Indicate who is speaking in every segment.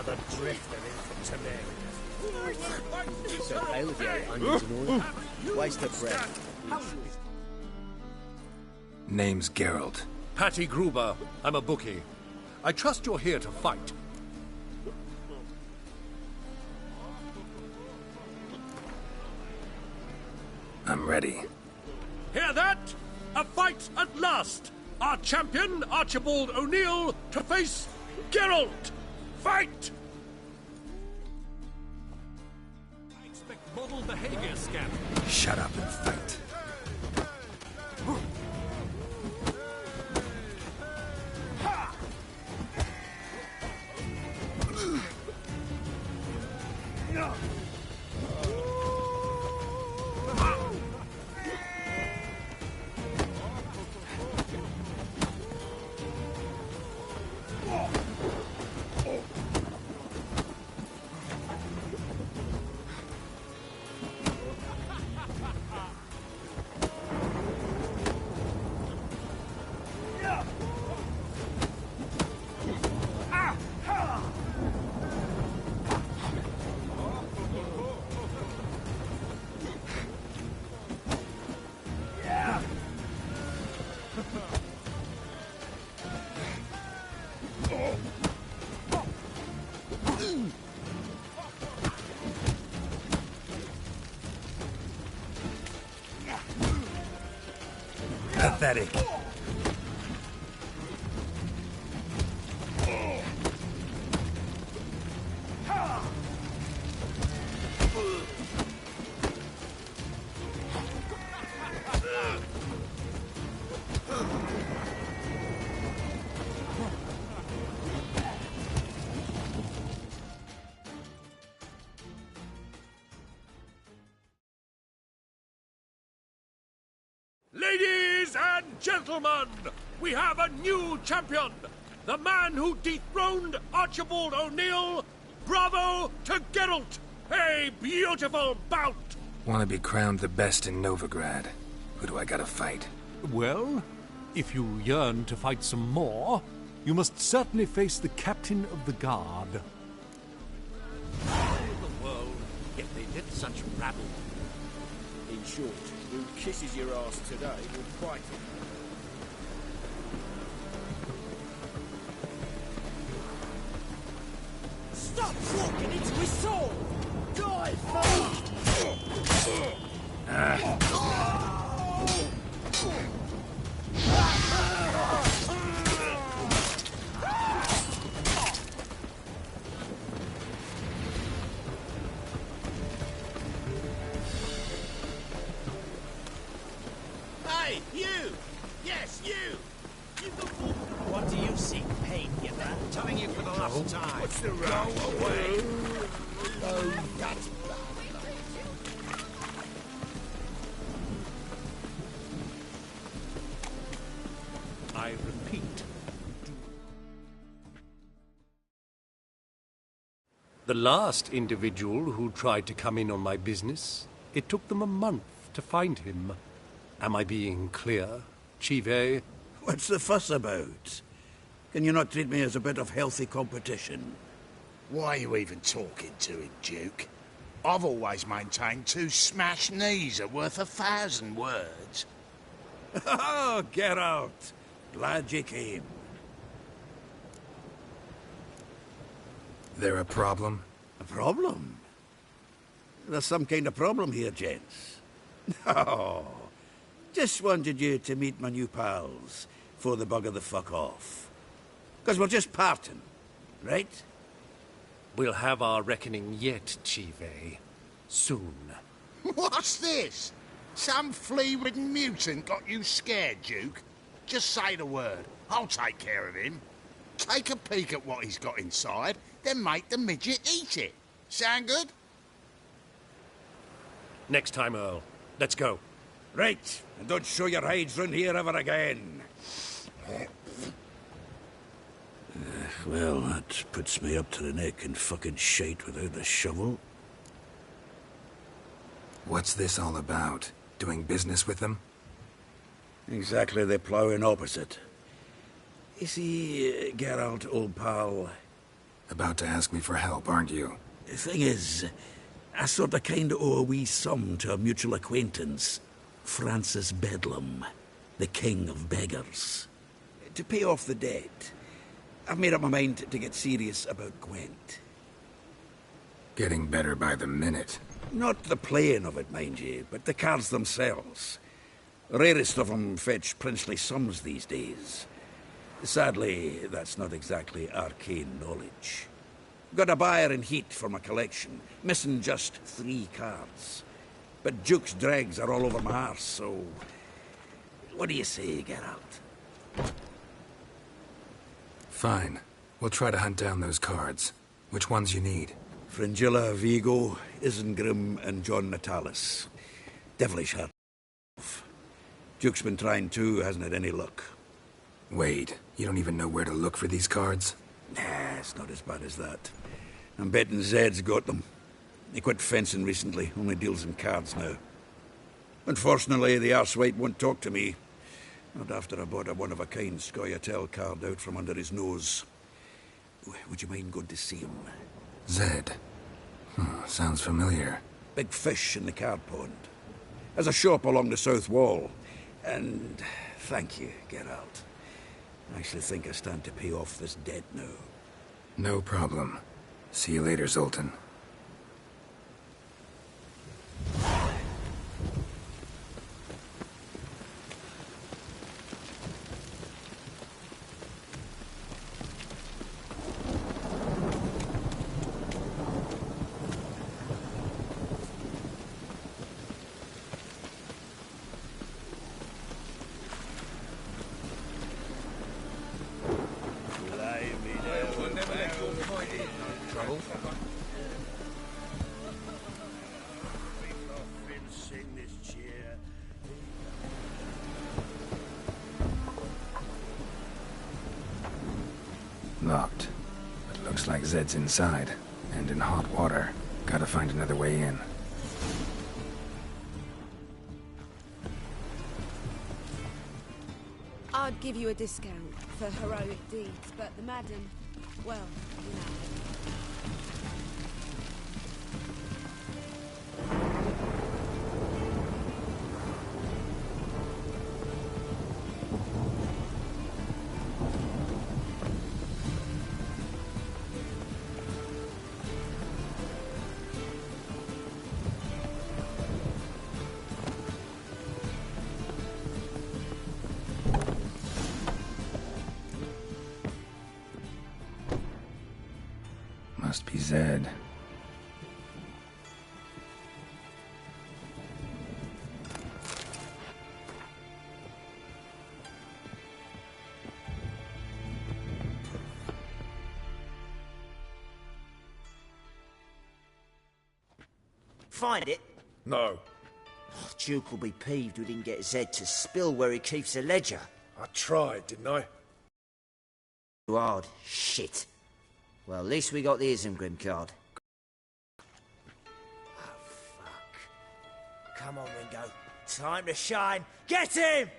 Speaker 1: the drift of infant so play with your onions and oil. Waste of breath.
Speaker 2: Name's Geralt.
Speaker 3: Patty Gruber. I'm a bookie. I trust you're here to fight.
Speaker 2: I'm ready.
Speaker 3: Hear that? A fight at last! Our champion, Archibald O'Neill, to face Geralt! Fight! I expect model behavior scan.
Speaker 2: Shut up and fight.
Speaker 4: Pathetic.
Speaker 3: Ladies and gentlemen, we have a new champion! The man who dethroned Archibald O'Neill! Bravo to Geralt! A beautiful bout!
Speaker 2: Want to be crowned the best in Novigrad. Who do I gotta fight?
Speaker 3: Well, if you yearn to fight some more, you must certainly face the captain of the guard.
Speaker 1: How in the world get they lit such rabble? In short, who kisses your ass today will fight it. Stop walking into his soul! Die fast! Hey, you! Yes, you! What do you seek pain, you man? Telling you for the last time. What's the Go away! Oh, that's bad.
Speaker 3: I repeat. The last individual who tried to come in on my business, it took them a month to find him. Am I being clear, Chive?
Speaker 4: What's the fuss about? Can you not treat me as a bit of healthy competition?
Speaker 5: Why are you even talking to him, Duke? I've always maintained 2 smashed knees are worth 1,000 words.
Speaker 4: Oh, get out! Glad you came.
Speaker 2: There a problem?
Speaker 4: A problem? There's some kind of problem here, gents. No. Just wanted you to meet my new pals before they bugger the fuck off. Because we're just parting, right?
Speaker 3: We'll have our reckoning yet, Chive. Soon.
Speaker 5: What's this? Some flea-ridden mutant got you scared, Duke? Just say the word. I'll take care of him. Take a peek at what he's got inside, then make the midget eat it. Sound good?
Speaker 3: Next time, Earl. Let's go.
Speaker 4: Right, and don't show your hides round here ever again. Well, that puts me up to the neck in fucking shite without the shovel.
Speaker 2: What's this all about? Doing business with them?
Speaker 4: Exactly the ploughing opposite. You see, Geralt, old pal,
Speaker 2: About to ask me for help, aren't you?
Speaker 4: The thing is, I sort of kind of owe a wee sum to a mutual acquaintance, Francis Bedlam, the king of beggars. To pay off the debt, I've made up my mind to get serious about Gwent.
Speaker 2: Getting better by the minute.
Speaker 4: Not the playing of it, mind you, but the cards themselves. Rarest of them fetch princely sums these days. Sadly, that's not exactly arcane knowledge. Got a buyer in heat for my collection, missing just 3 cards. But Duke's dregs are all over my arse, so... What do you say, Geralt?
Speaker 2: Fine. We'll try to hunt down those cards. Which ones you need?
Speaker 4: Fringilla, Vigo, Isengrim, and John Natalis. Devilish hard. Duke's been trying too, hasn't had any luck.
Speaker 2: Wait, you don't even know where to look for these cards?
Speaker 4: Nah, it's not as bad as that. I'm betting Zed's got them. He quit fencing recently, only deals in cards now. Unfortunately, the arsewipe won't talk to me. Not after I bought a one-of-a-kind Scoia'tael card out from under his nose. Would you mind going to see him?
Speaker 2: Zed. Sounds familiar.
Speaker 4: Big fish in the card pond. Has a shop along the south wall. And thank you, Geralt. I actually think I stand to pay off this debt now.
Speaker 2: No problem. See you later, Zoltan. Locked. But looks like Zed's inside. And in hot water. Gotta find another way in.
Speaker 6: I'd give you a discount for heroic deeds, but the madam, well, you know.
Speaker 2: Must be Zed.
Speaker 7: Find it?
Speaker 3: No.
Speaker 7: Oh, Duke will be peeved we didn't get Zed to spill where he keeps the ledger.
Speaker 3: I tried, didn't I?
Speaker 7: Too hard. Shit. Well, at least we got the Isengrim card. Oh, fuck. Come on, Ringo. Time to shine. Get him!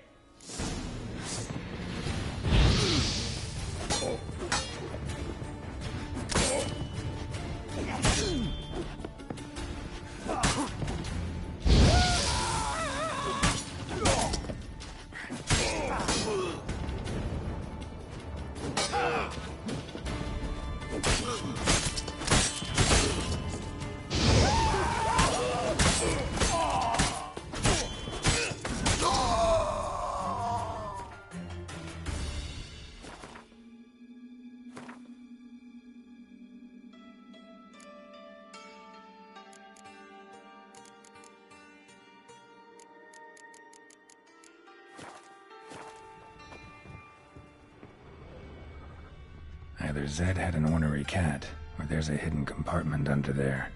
Speaker 2: Either Zed had an ornery cat, or there's a hidden compartment under there.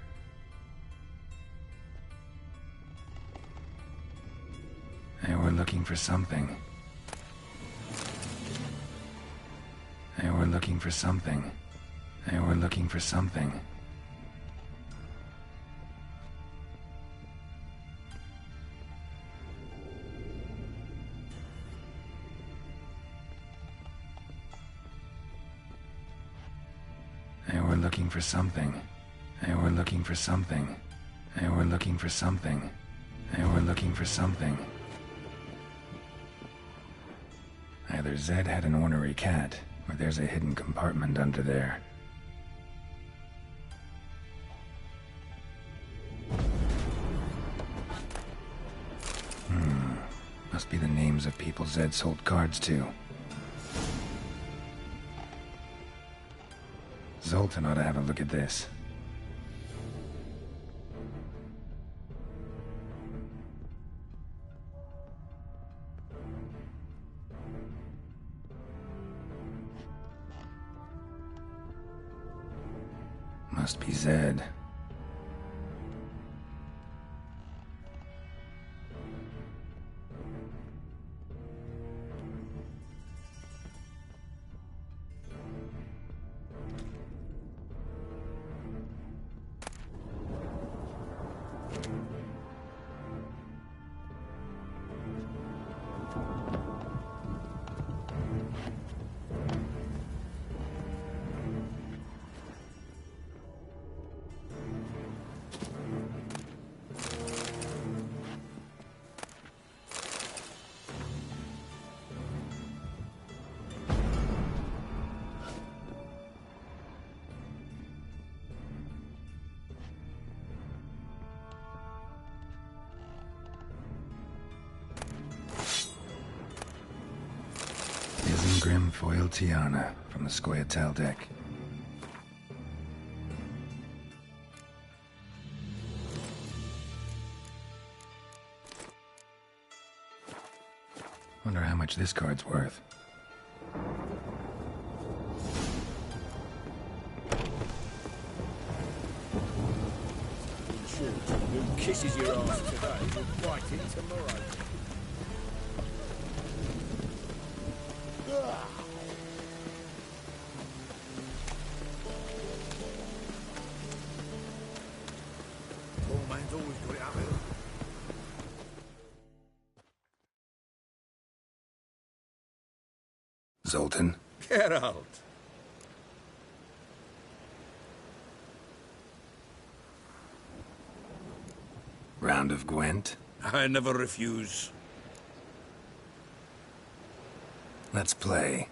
Speaker 2: They were looking for something. They were looking for something. They were looking for something. They were were looking for something. They were looking for something. They were looking for something. They were looking for something. Either Zed had an ornery cat, or there's a hidden compartment under there. Must be the names of people Zed sold cards to. Zoltan ought to have a look at this. Must be Zed. Isengrim foil Tiana from the Scoia'tael deck. Wonder how much this card's worth.
Speaker 1: Who kisses your ass today will fight it tomorrow. Poor man's always got it up here.
Speaker 2: Zoltan?
Speaker 4: Geralt.
Speaker 2: Round of Gwent?
Speaker 4: I never refuse.
Speaker 2: Let's play.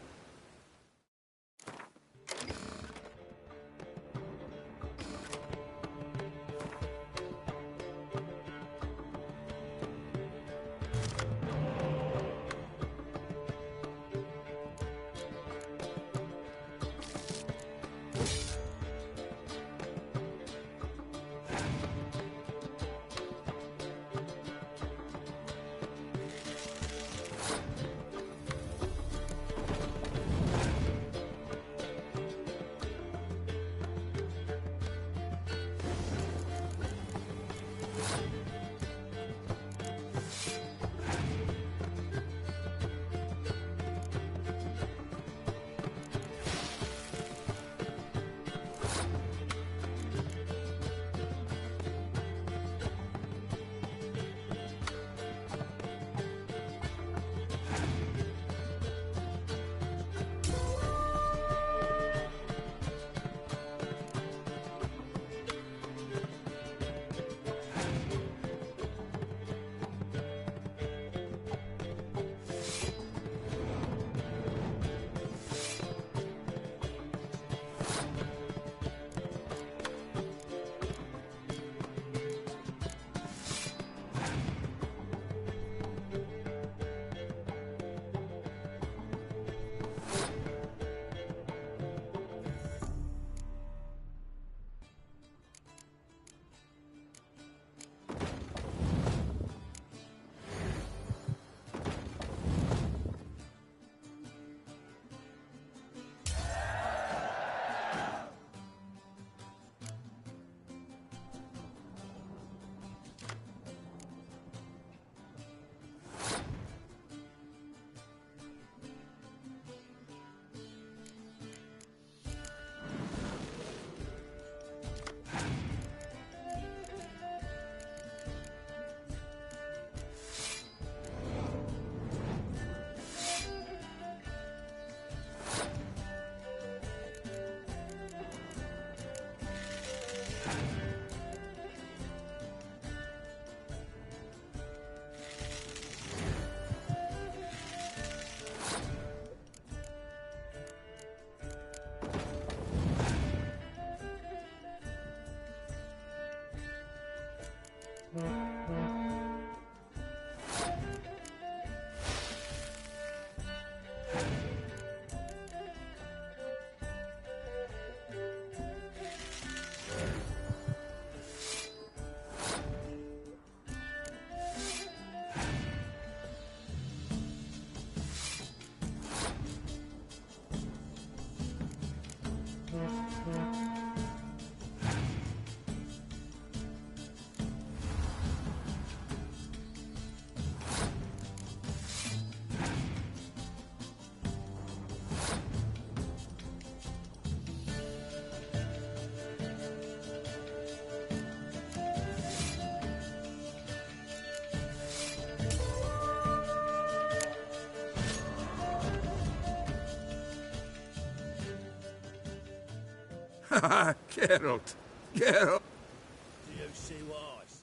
Speaker 4: Geralt. Geralt.
Speaker 1: Do you see what I see?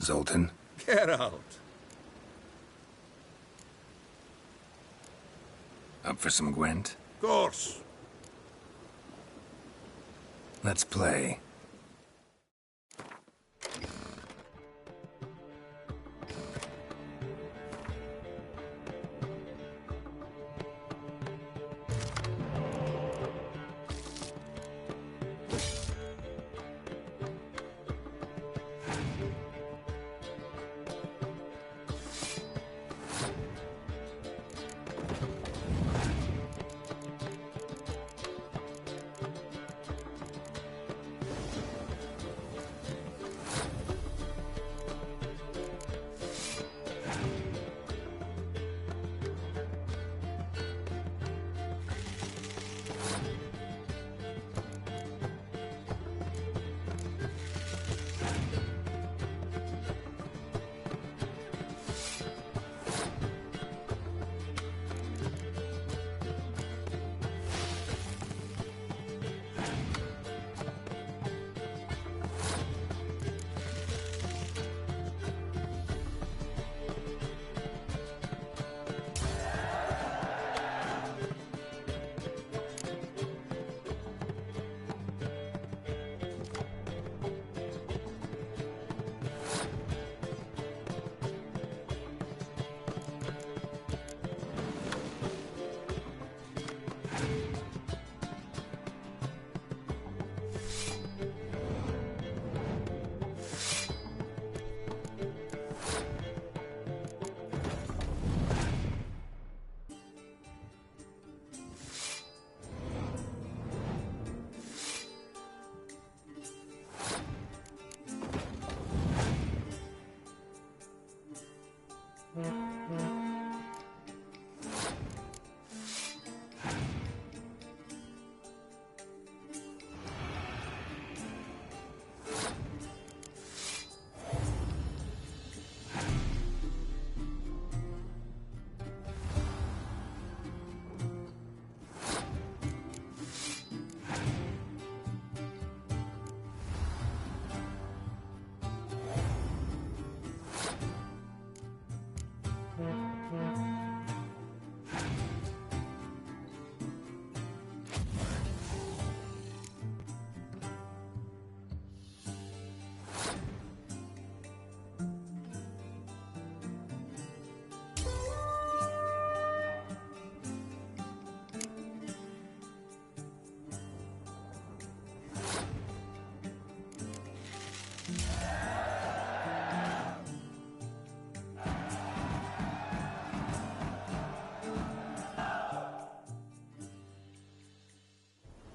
Speaker 2: Zoltan?
Speaker 4: Geralt.
Speaker 2: Up for some Gwent?
Speaker 4: Course.
Speaker 2: Let's play.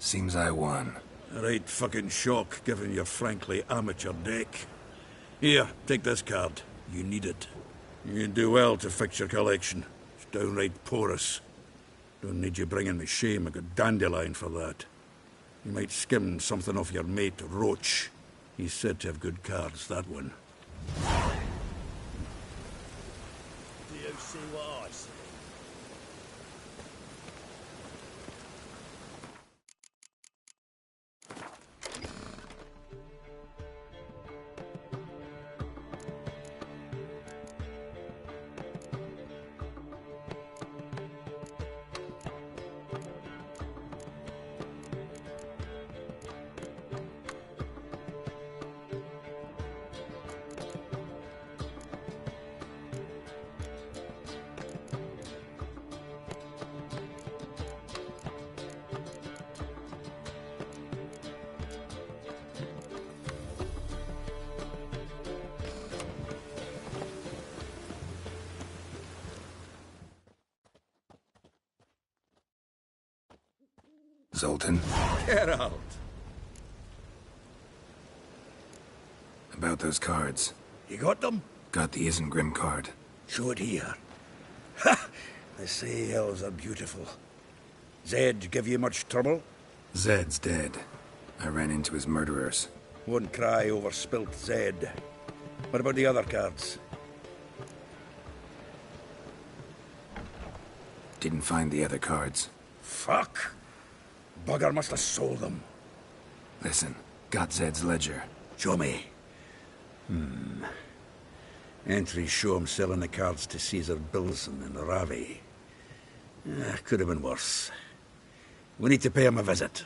Speaker 2: Seems I won.
Speaker 4: A right fucking shock, given your frankly amateur deck. Here, take this card. You need it. You do well to fix your collection. It's downright porous. Don't need you bringing me shame. I got Dandelion for that. You might skim something off your mate, Roach. He's said to have good cards, that one.
Speaker 1: Do you see what I see?
Speaker 2: Zoltan?
Speaker 4: Geralt!
Speaker 2: About those cards.
Speaker 4: You got them?
Speaker 2: Got the Isengrim card.
Speaker 4: Show it here. Ha! They say elves are beautiful. Zed give you much trouble?
Speaker 2: Zed's dead. I ran into his murderers.
Speaker 4: Won't cry over spilt Zed. What about the other cards?
Speaker 2: Didn't find the other cards.
Speaker 4: Fuck! bugger must have sold them.
Speaker 2: Listen, got Zed's ledger.
Speaker 4: Show me. Entries show him selling the cards to Caesar Bilson and Ravi. Could have been worse. We need to pay him a visit.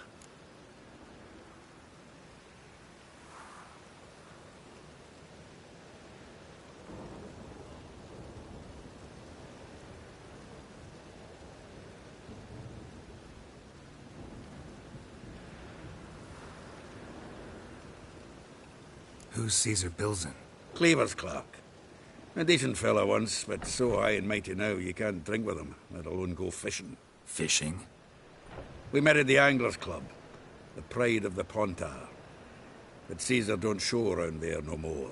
Speaker 2: Who's Caesar Bilson?
Speaker 4: Cleaver's clerk. A decent fellow once, but so high and mighty now you can't drink with him, let alone go fishing.
Speaker 2: Fishing?
Speaker 4: We met at the Anglers Club, the pride of the Pontar. But Caesar don't show around there no more.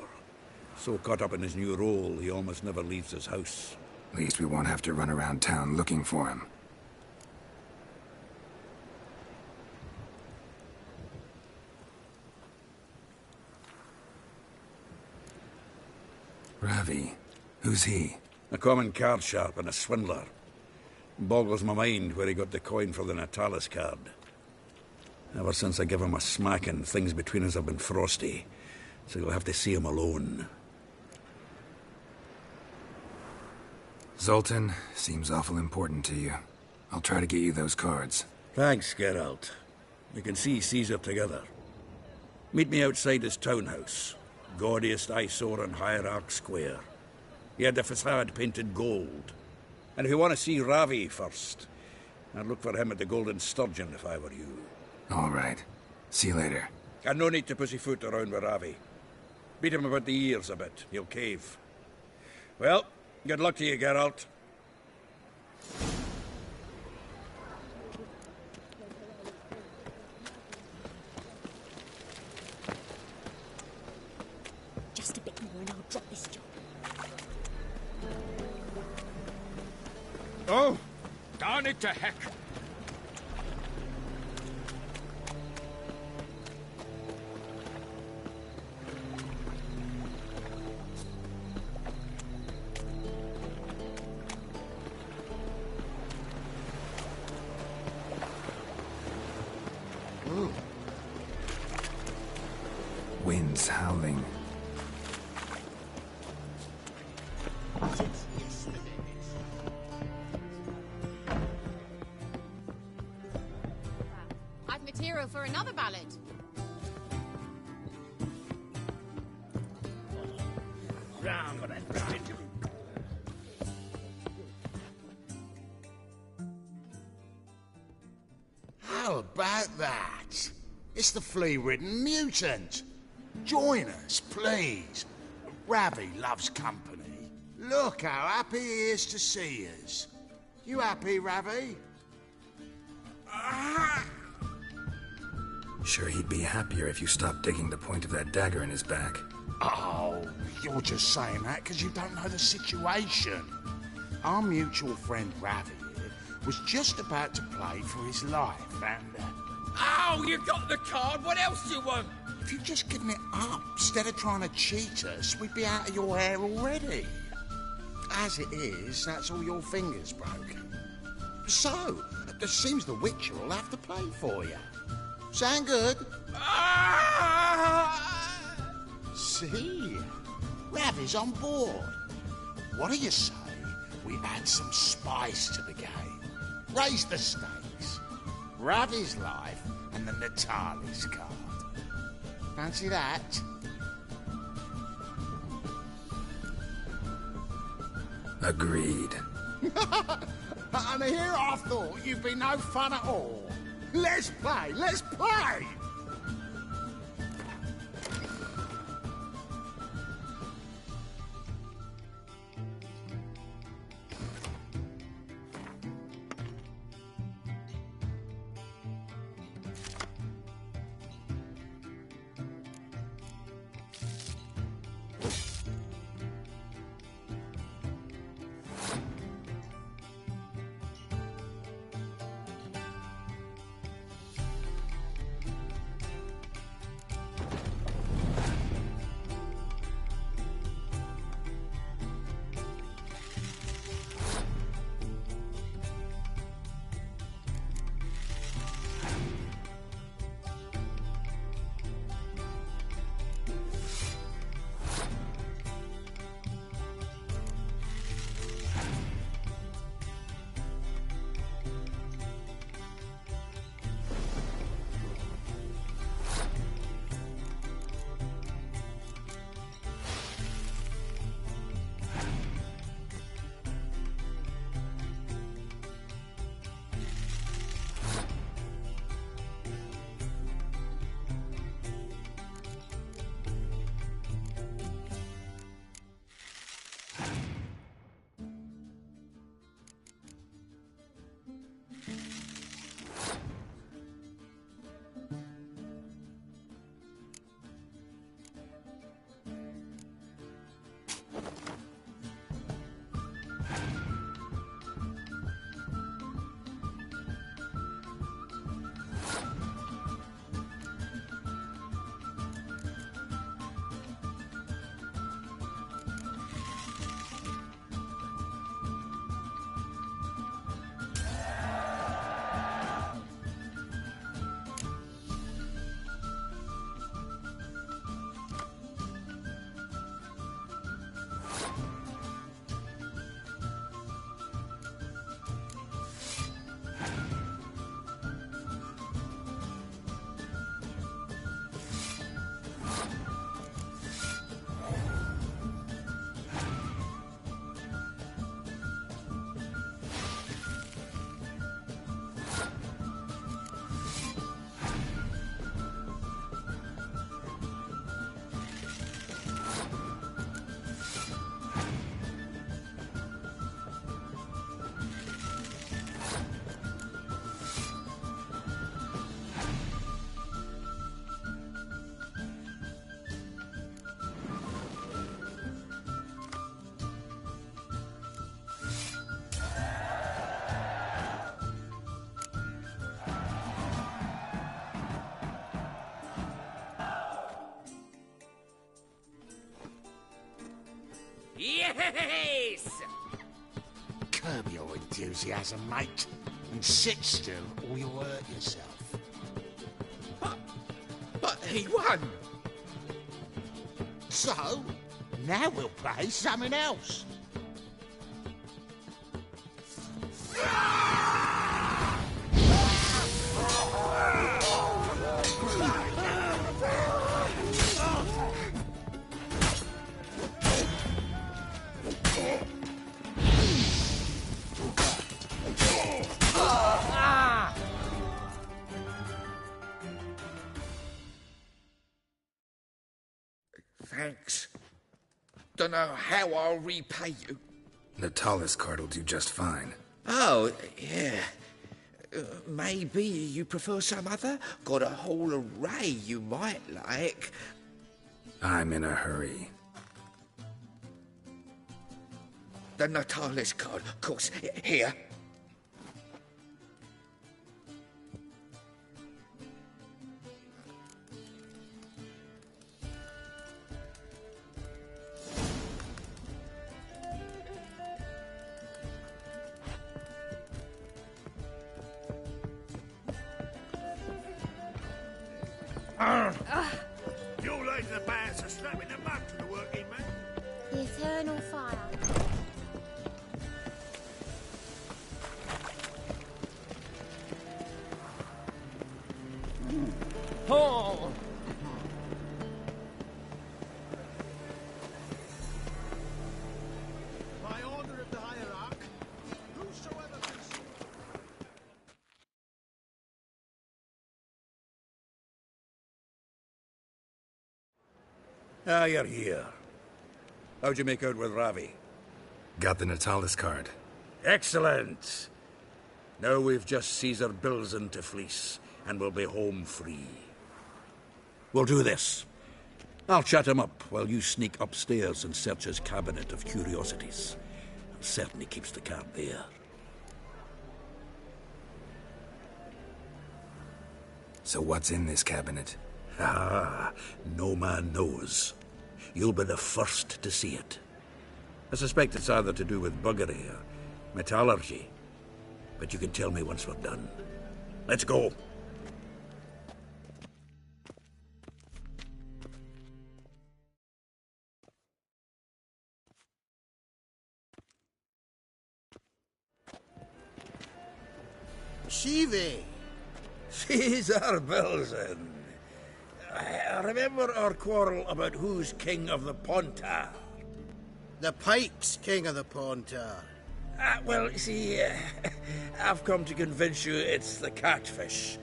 Speaker 4: So caught up in his new role, he almost never leaves his house.
Speaker 2: At least we won't have to run around town looking for him. Ravi. Who's he?
Speaker 4: A common card sharp and a swindler. Boggles my mind where he got the coin for the Natalis card. Ever since I gave him a smacking, things between us have been frosty. So you'll have to see him alone.
Speaker 2: Zoltan seems awful important to you. I'll try to get you those cards.
Speaker 4: Thanks, Geralt. We can see Caesar together. Meet me outside his townhouse. Gaudiest eyesore on Hierarch Square. He had the facade painted gold. And if you want to see Ravi first, I'd look for him at the Golden Sturgeon if I were you.
Speaker 2: All right. See you later.
Speaker 4: And no need to pussyfoot around with Ravi. Beat him about the ears a bit. He'll cave. Well, good luck to you, Geralt.
Speaker 8: Just a bit more and I'll drop this job.
Speaker 3: Oh, darn it to heck.
Speaker 2: Wind's howling.
Speaker 9: I've material for another ballad.
Speaker 5: How about that? It's the flea-ridden mutant. Join us, please. Ravi loves company. Look how happy he is to see us. You happy, Ravi?
Speaker 2: Sure he'd be happier if you stopped digging the point of that dagger in his back.
Speaker 5: Oh, you're just saying that because you don't know the situation. Our mutual friend Ravi here was just about to play for his life and...
Speaker 1: Oh, you got the card. What else do you want?
Speaker 5: if you'd just given it up instead of trying to cheat us, we'd be out of your hair already. As it is, that's all your fingers broken. So, it seems the Witcher will have to play for you. Sound good? See? Ravi's on board. What do you say we add some spice to the game? Raise the stakes. Ravi's life and the Natalis card. Fancy that?
Speaker 2: Agreed.
Speaker 5: And here I thought you'd be no fun at all. Let's play, let's play!
Speaker 1: Yes!
Speaker 5: Curb your enthusiasm, mate, and sit still or you'll hurt yourself.
Speaker 1: But he won!
Speaker 5: So, now we'll play something else.
Speaker 1: Thanks. Don't know how I'll repay you.
Speaker 2: Natalis card will do just fine.
Speaker 1: Oh, yeah. Maybe you prefer some other? Got a whole array you might like.
Speaker 2: I'm in a hurry.
Speaker 1: The Natalis card, of course. Here.
Speaker 4: You like the bass are slapping the mud to the working man.
Speaker 8: The eternal fire.
Speaker 1: Oh!
Speaker 4: By order of the hierarch, whosoever can... Ah, you're here. How'd you make out with Ravi?
Speaker 2: Got the Natalis card.
Speaker 4: Excellent! Now we've just Caesar Bilzen to fleece, and we'll be home free. We'll do this. I'll chat him up while you sneak upstairs and search his cabinet of curiosities. Certainly keeps the card there.
Speaker 2: So what's in this cabinet?
Speaker 4: Ah, no man knows. You'll be the first to see it. I suspect it's either to do with buggery or metallurgy. But you can tell me once we're done. Let's go.
Speaker 5: Shivi!
Speaker 4: Caesar Bilzen. Remember our quarrel about who's king of the Pontar?
Speaker 5: The Pike's king of the Pontar.
Speaker 4: Well, you see, I've come to convince you it's the catfish.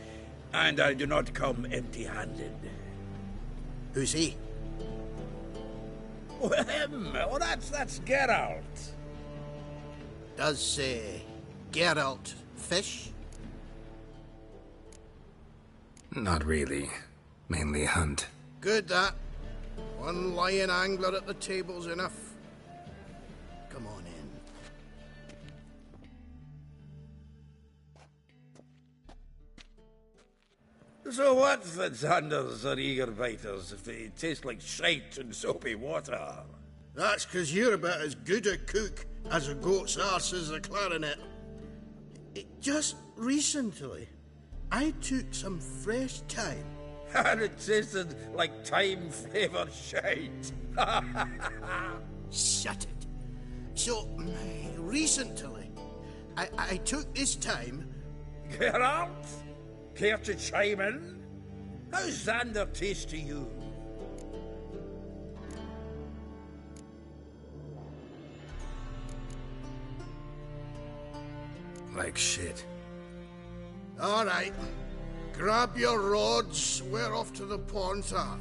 Speaker 4: And I do not come empty-handed.
Speaker 5: Who's he?
Speaker 4: Well, him. Oh, that's Geralt.
Speaker 5: Does Geralt fish?
Speaker 2: Not really. Mainly hunt.
Speaker 5: Good, that. One lion angler at the table's enough. Come on in.
Speaker 4: So what if the Xanders are eager biters if they taste like shite and soapy water?
Speaker 5: That's 'cause you're about as good a cook as a goat's arse is a clarinet. Just recently, I took some fresh thyme.
Speaker 4: And it tasted like thyme-flavoured shite.
Speaker 5: Shut it. So, recently, I took this thyme.
Speaker 4: Geralt? Care to chime in? How's Xander taste to you?
Speaker 2: Like shit.
Speaker 5: All right. Grab your rods. We're off to the Pontar.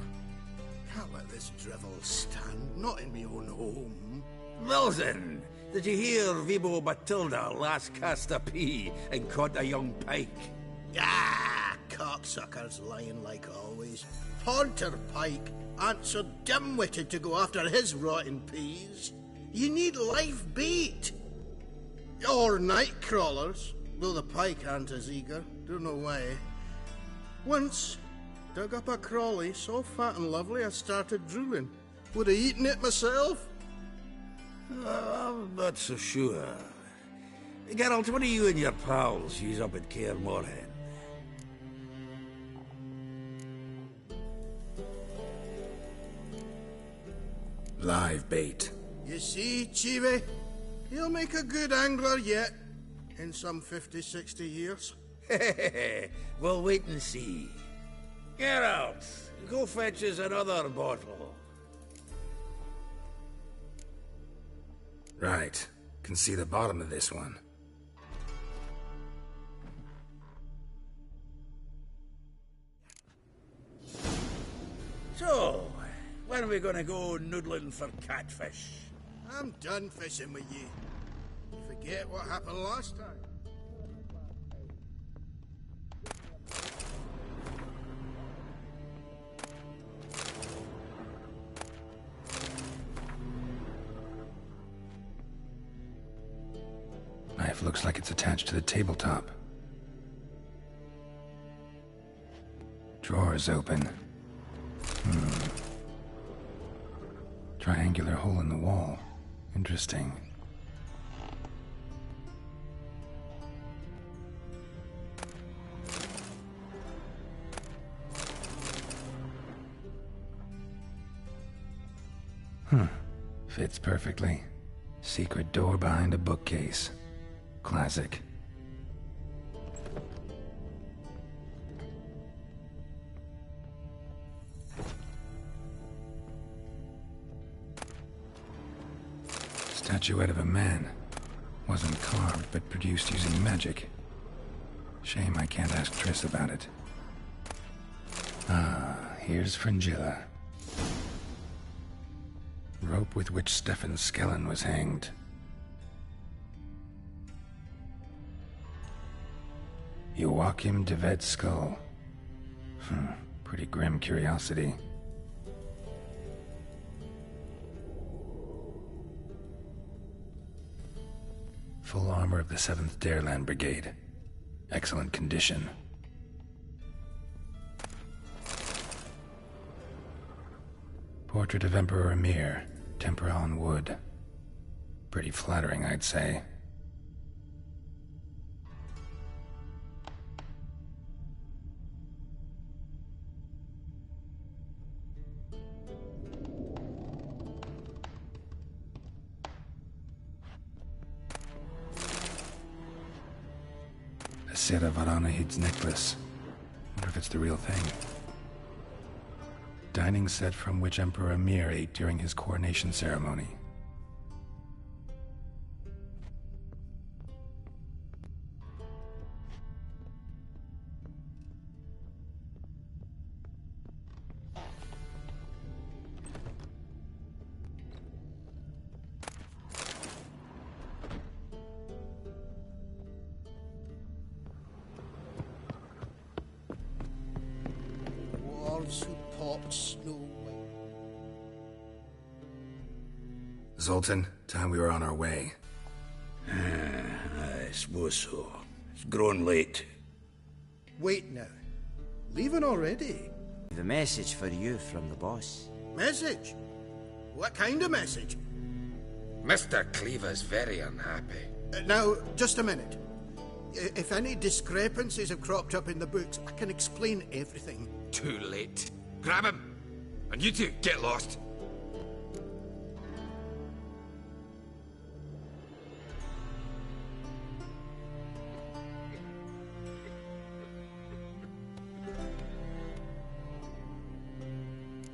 Speaker 5: Can't let this drivel stand. Not in me own home.
Speaker 4: Bilzen, did you hear Vibo Batilda last cast a pea and caught a young pike?
Speaker 5: Ah, cocksuckers lying like always. Pontar Pike aren't so dim-witted to go after his rotten peas. You need live bait. Or night crawlers, though the pike aren't as eager. Don't know why. Once, dug up a crawly so fat and lovely I started drooling. Would have eaten it myself.
Speaker 4: I'm not so sure. Geralt, what do you and your pals use up at Kaer Morhen?
Speaker 2: Live bait.
Speaker 10: You see, Chibi? He'll make a good angler yet. In some 50, 60 years.
Speaker 4: We'll wait and see. Geralt, go fetch us another bottle.
Speaker 2: Right. Can see the bottom of this one.
Speaker 4: So, when are we gonna go noodling for catfish?
Speaker 10: I'm done fishing with you. You forget what happened last time?
Speaker 2: Knife looks like it's attached to the tabletop. Drawer's open. Triangular hole in the wall. Interesting. Fits perfectly. Secret door behind a bookcase. Classic. Statuette of a man. Wasn't carved, but produced using magic. Shame I can't ask Triss about it. Ah, here's Fringilla. Rope with which Stefan Skellen was hanged. Joachim de Ved's skull. Pretty grim curiosity. Full armor of the 7th Dareland Brigade. Excellent condition. Portrait of Emperor Emir. Tempera on wood. Pretty flattering, I'd say. Sarah Varanahid's necklace. Wonder if it's the real thing. Dining set from which Emperor Emir ate during his coronation ceremony. Zoltan, time we were on our way.
Speaker 4: I suppose so. It's grown late.
Speaker 10: Wait now. Leaving already?
Speaker 7: The message for you from the boss.
Speaker 10: Message? What kind of message?
Speaker 11: Mr. Cleaver's very unhappy.
Speaker 10: Now, just a minute. If any discrepancies have cropped up in the books, I can explain everything.
Speaker 11: Too late. Grab him! And you two, get lost.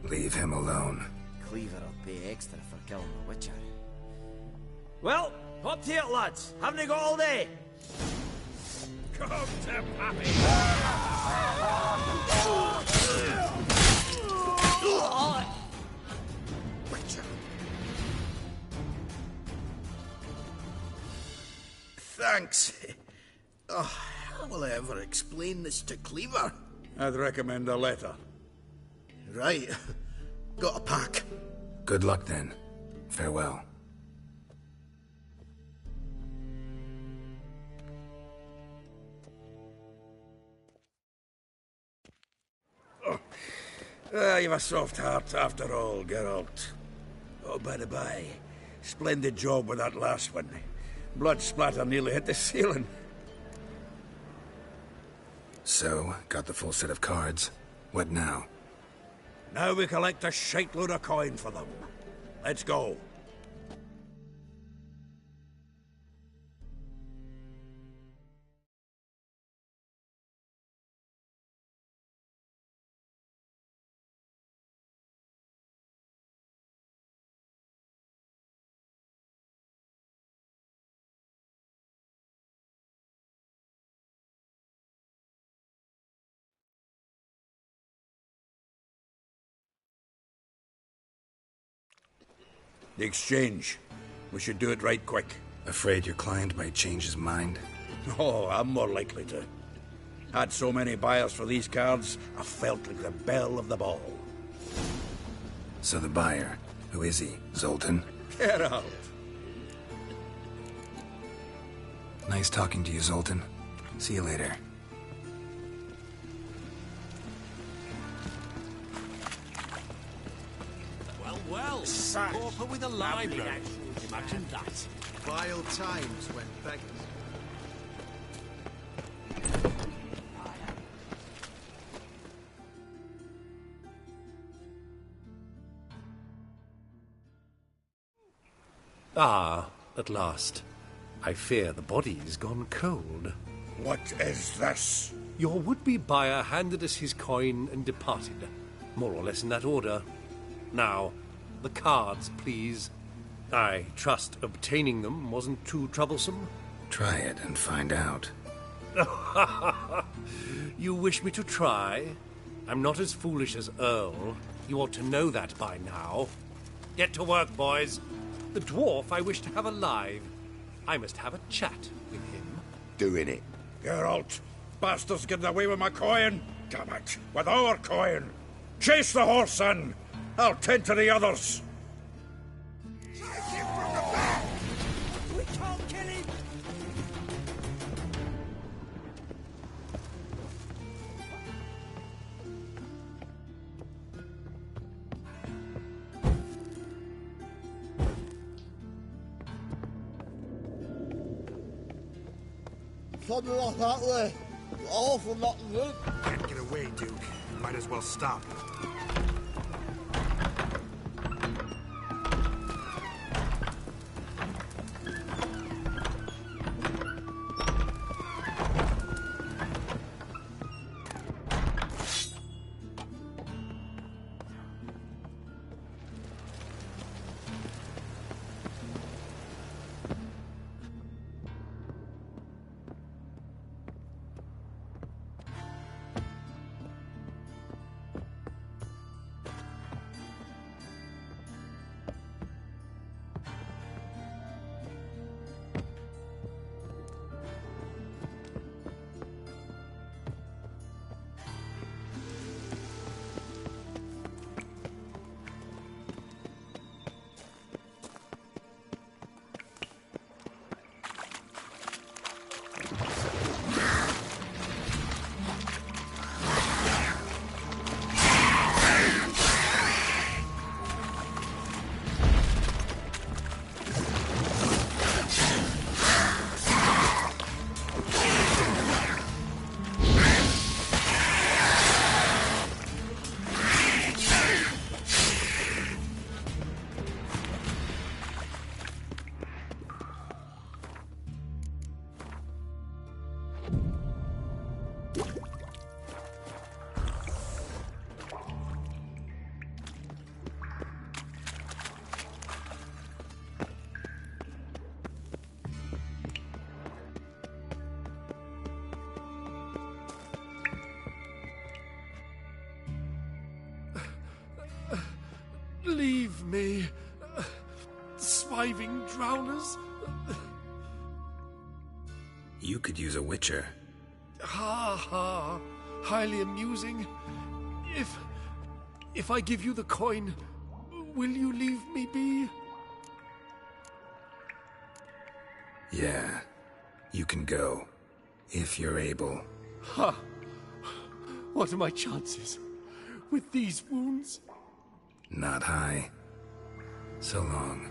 Speaker 2: Leave him alone.
Speaker 7: Cleaver will pay extra for killing the Witcher. Well, up to it, lads. Haven't you got all day?
Speaker 3: Come to Pappy!
Speaker 10: Witcher.
Speaker 4: Thanks.
Speaker 10: Oh, how will I ever explain this to Cleaver?
Speaker 4: I'd recommend a letter.
Speaker 10: Right. Got a pack.
Speaker 2: Good luck then. Farewell.
Speaker 4: You've a soft heart after all, Geralt. Oh, by the by, Splendid job with that last one. Blood splatter nearly hit the ceiling.
Speaker 2: So, got the full set of cards. What now?
Speaker 4: Now we collect a shiteload of coin for them. Let's go. The exchange. We should do it right quick.
Speaker 2: Afraid your client might change his mind?
Speaker 4: Oh, I'm more likely to. Had so many buyers for these cards, I felt like the belle of the ball.
Speaker 2: So the buyer, who is he? Zoltan?
Speaker 4: Get out.
Speaker 2: Nice talking to you, Zoltan. See you later.
Speaker 1: Well, pauper with a library. Imagine that.
Speaker 10: Vile times when beggars...
Speaker 3: Ah, at last. I fear the body's gone cold.
Speaker 4: What is this?
Speaker 3: Your would-be buyer handed us his coin and departed. More or less in that order. Now, the cards, please. I trust obtaining them wasn't too troublesome?
Speaker 2: Try it and find out.
Speaker 3: You wish me to try? I'm not as foolish as Earl. You ought to know that by now. Get to work, boys. The dwarf I wish to have alive. I must have a chat with him.
Speaker 4: Doing it. Geralt, bastards getting away with my coin. Damn it, with our coin. Chase the horse, son. I'll tend to the others.
Speaker 1: Take him from the back! We can't kill him!
Speaker 12: Something like that way. Awful not good.
Speaker 11: Can't get away, Duke. Might as well stop.
Speaker 3: Leave me, swiving drowners.
Speaker 2: You could use a witcher.
Speaker 3: Ha ha, highly amusing. If I give you the coin, will you leave me be?
Speaker 2: Yeah, you can go, if you're able.
Speaker 3: Ha! What are my chances with these wounds?
Speaker 2: Not high. So long.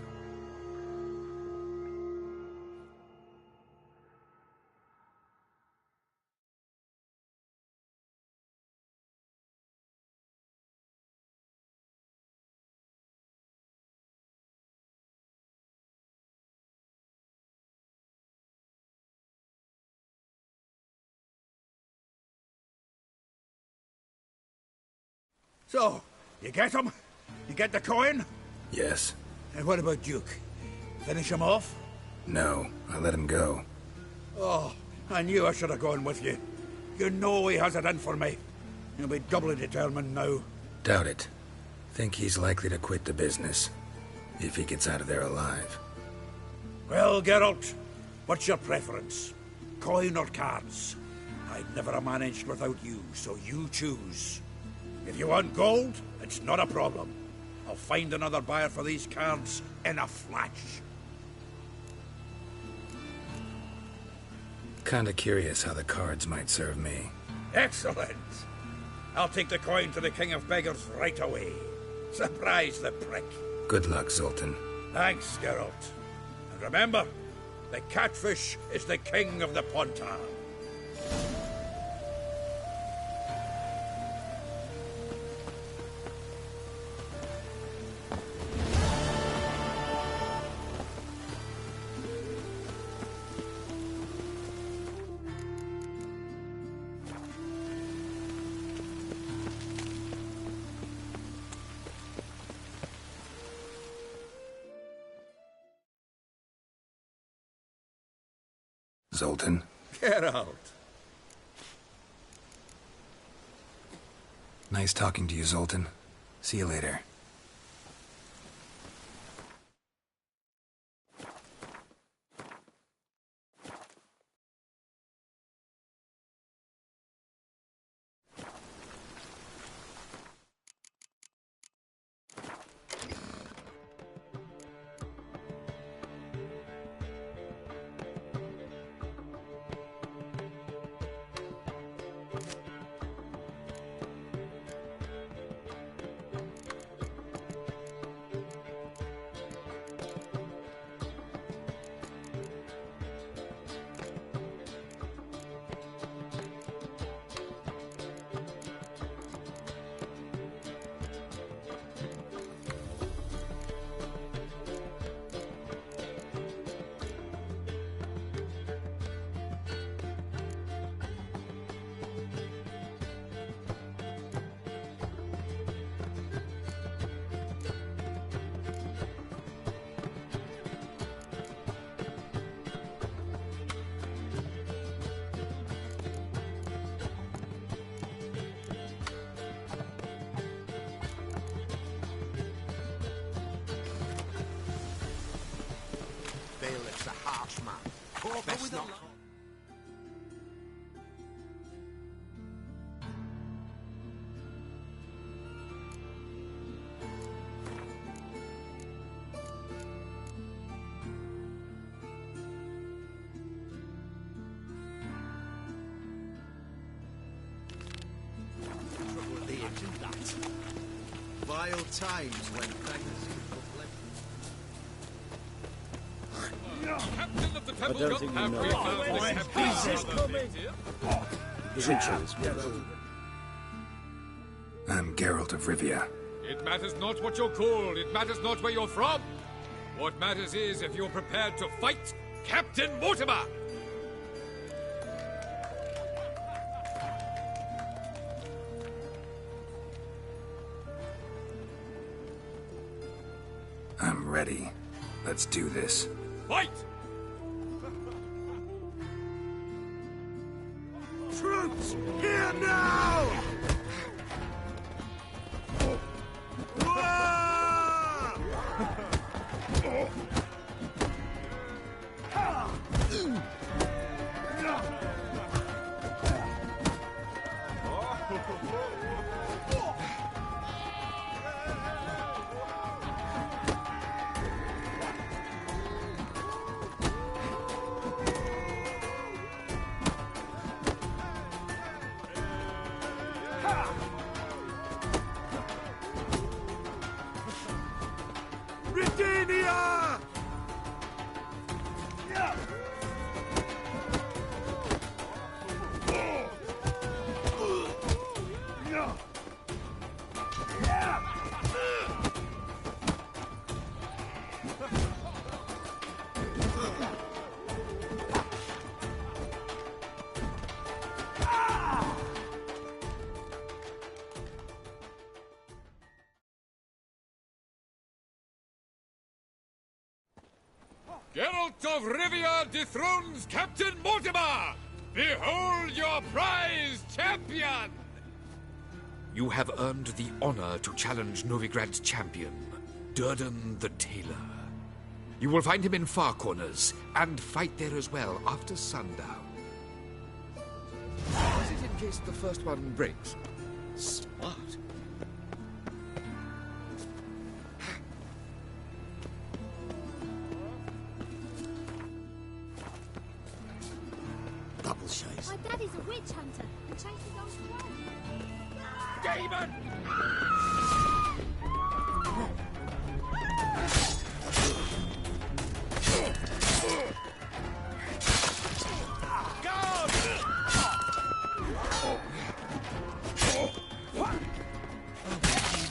Speaker 4: So, you get him? You get the coin?
Speaker 2: Yes.
Speaker 4: And what about Duke? Finish him off?
Speaker 2: No, I let him go.
Speaker 4: Oh, I knew I should have gone with you. You know he has it in for me. He'll be doubly determined now.
Speaker 2: Doubt it. Think he's likely to quit the business. If he gets out of there alive.
Speaker 4: Well, Geralt, what's your preference? Coin or cards? I'd never have managed without you, so you choose. If you want gold, it's not a problem. I'll find another buyer for these cards in a flash.
Speaker 2: Kinda curious how the cards might serve me.
Speaker 4: Excellent! I'll take the coin to the King of Beggars right away. Surprise the prick.
Speaker 2: Good luck, Zoltan.
Speaker 4: Thanks, Geralt. And remember, the catfish is the king of the Pontar.
Speaker 2: Zoltan?
Speaker 4: Geralt.
Speaker 2: Nice talking to you, Zoltan. See you later.
Speaker 5: Bailiff's a harsh man. Best not... Trouble with the engine, that. Vile times when pregnancy
Speaker 3: Captain of the
Speaker 13: I
Speaker 3: Temple
Speaker 13: don't
Speaker 3: Guard,
Speaker 13: think you
Speaker 3: have
Speaker 13: know.
Speaker 3: we found this happy
Speaker 13: The rituals, yes.
Speaker 2: I'm Geralt of Rivia.
Speaker 3: It matters not what you're called, it matters not where you're from. What matters is if you're prepared to fight Captain Mortimer!
Speaker 2: I'm ready. Let's do this.
Speaker 3: Fight!
Speaker 1: Troops, here now! Britannia!
Speaker 11: Geralt of Rivia dethrones Captain Mortimer! Behold your prize champion! You have earned the honor to challenge Novigrad's champion, Durden the Tailor. You will find him in Far Corners, and fight there as well after sundown. Is it in case the first one breaks? Smart.
Speaker 10: Double chase.
Speaker 8: My daddy's a witch hunter and chases old crows.
Speaker 3: Damon!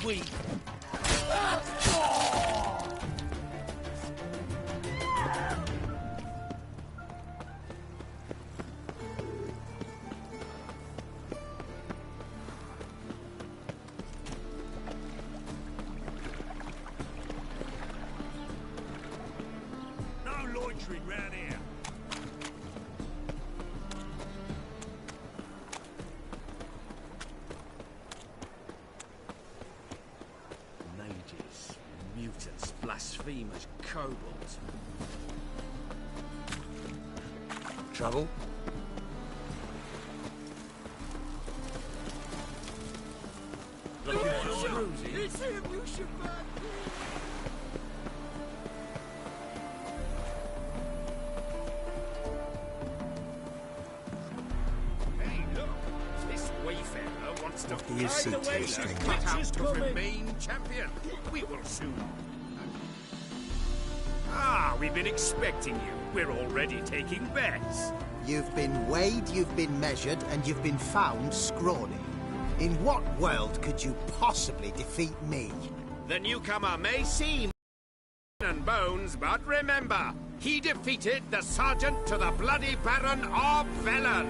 Speaker 1: Weak.
Speaker 3: No loitering round here.
Speaker 1: Mages, mutants, blasphemers, kobolds.
Speaker 2: Trouble?
Speaker 1: Looking for Rosie?
Speaker 3: It's him, you should back!
Speaker 1: Hey, look! This wayfarer wants to
Speaker 10: do you see,
Speaker 1: find a way to
Speaker 10: Tailor?
Speaker 1: cut out to remain champion. We will soon.
Speaker 3: Ah, we've been expecting you. We're already taking bets.
Speaker 14: You've been weighed, you've been measured, and you've been found scrawny. In what world could you possibly defeat me?
Speaker 1: The newcomer may seem and bones, but remember, he defeated the sergeant to the bloody Baron of Velen.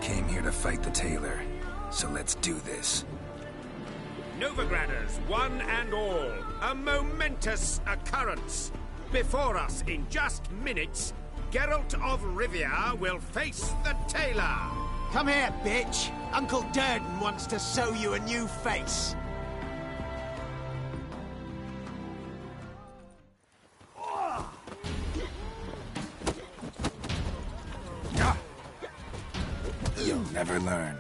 Speaker 2: Came here to fight the Tailor, so let's do this.
Speaker 1: Novigraders, one and all, a momentous occurrence. Before us, in just minutes, Geralt of Rivia will face the Tailor.
Speaker 14: Come here, bitch! Uncle Durden wants to sew you a new face.
Speaker 2: You'll never learn.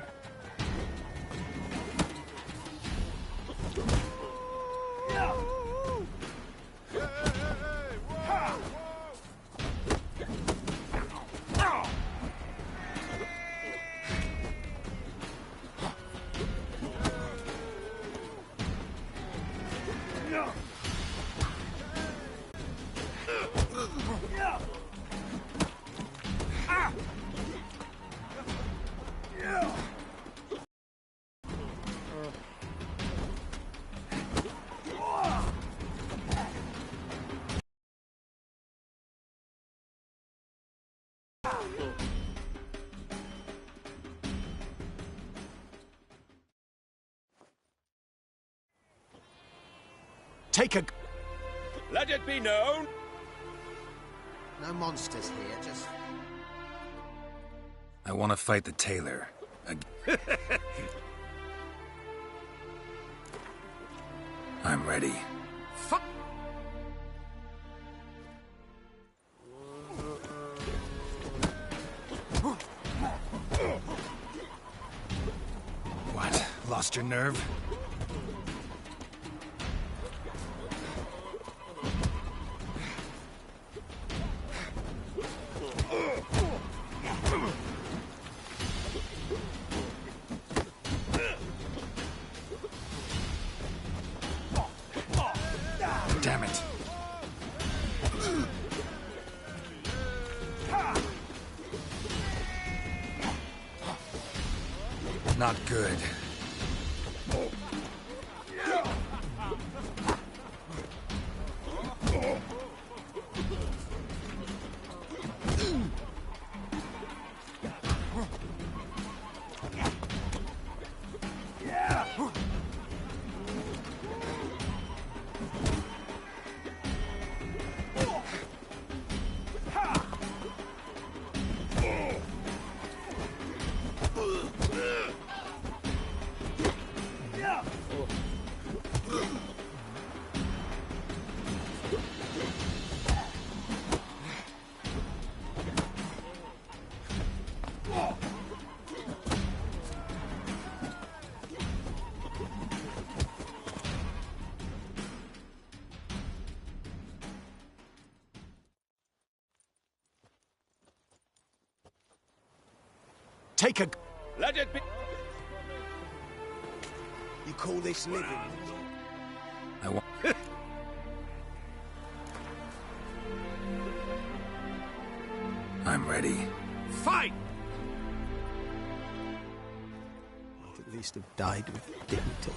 Speaker 14: Take a...
Speaker 3: Let it be known.
Speaker 14: No monsters here, just...
Speaker 2: I want to fight the Tailor. I'm ready. What? Lost your nerve? Damn it. Not good.
Speaker 1: Take a...
Speaker 3: Let it be.
Speaker 14: You call this living?
Speaker 2: I want... I'm ready.
Speaker 1: Fight!
Speaker 14: I'd at least have died with dignity.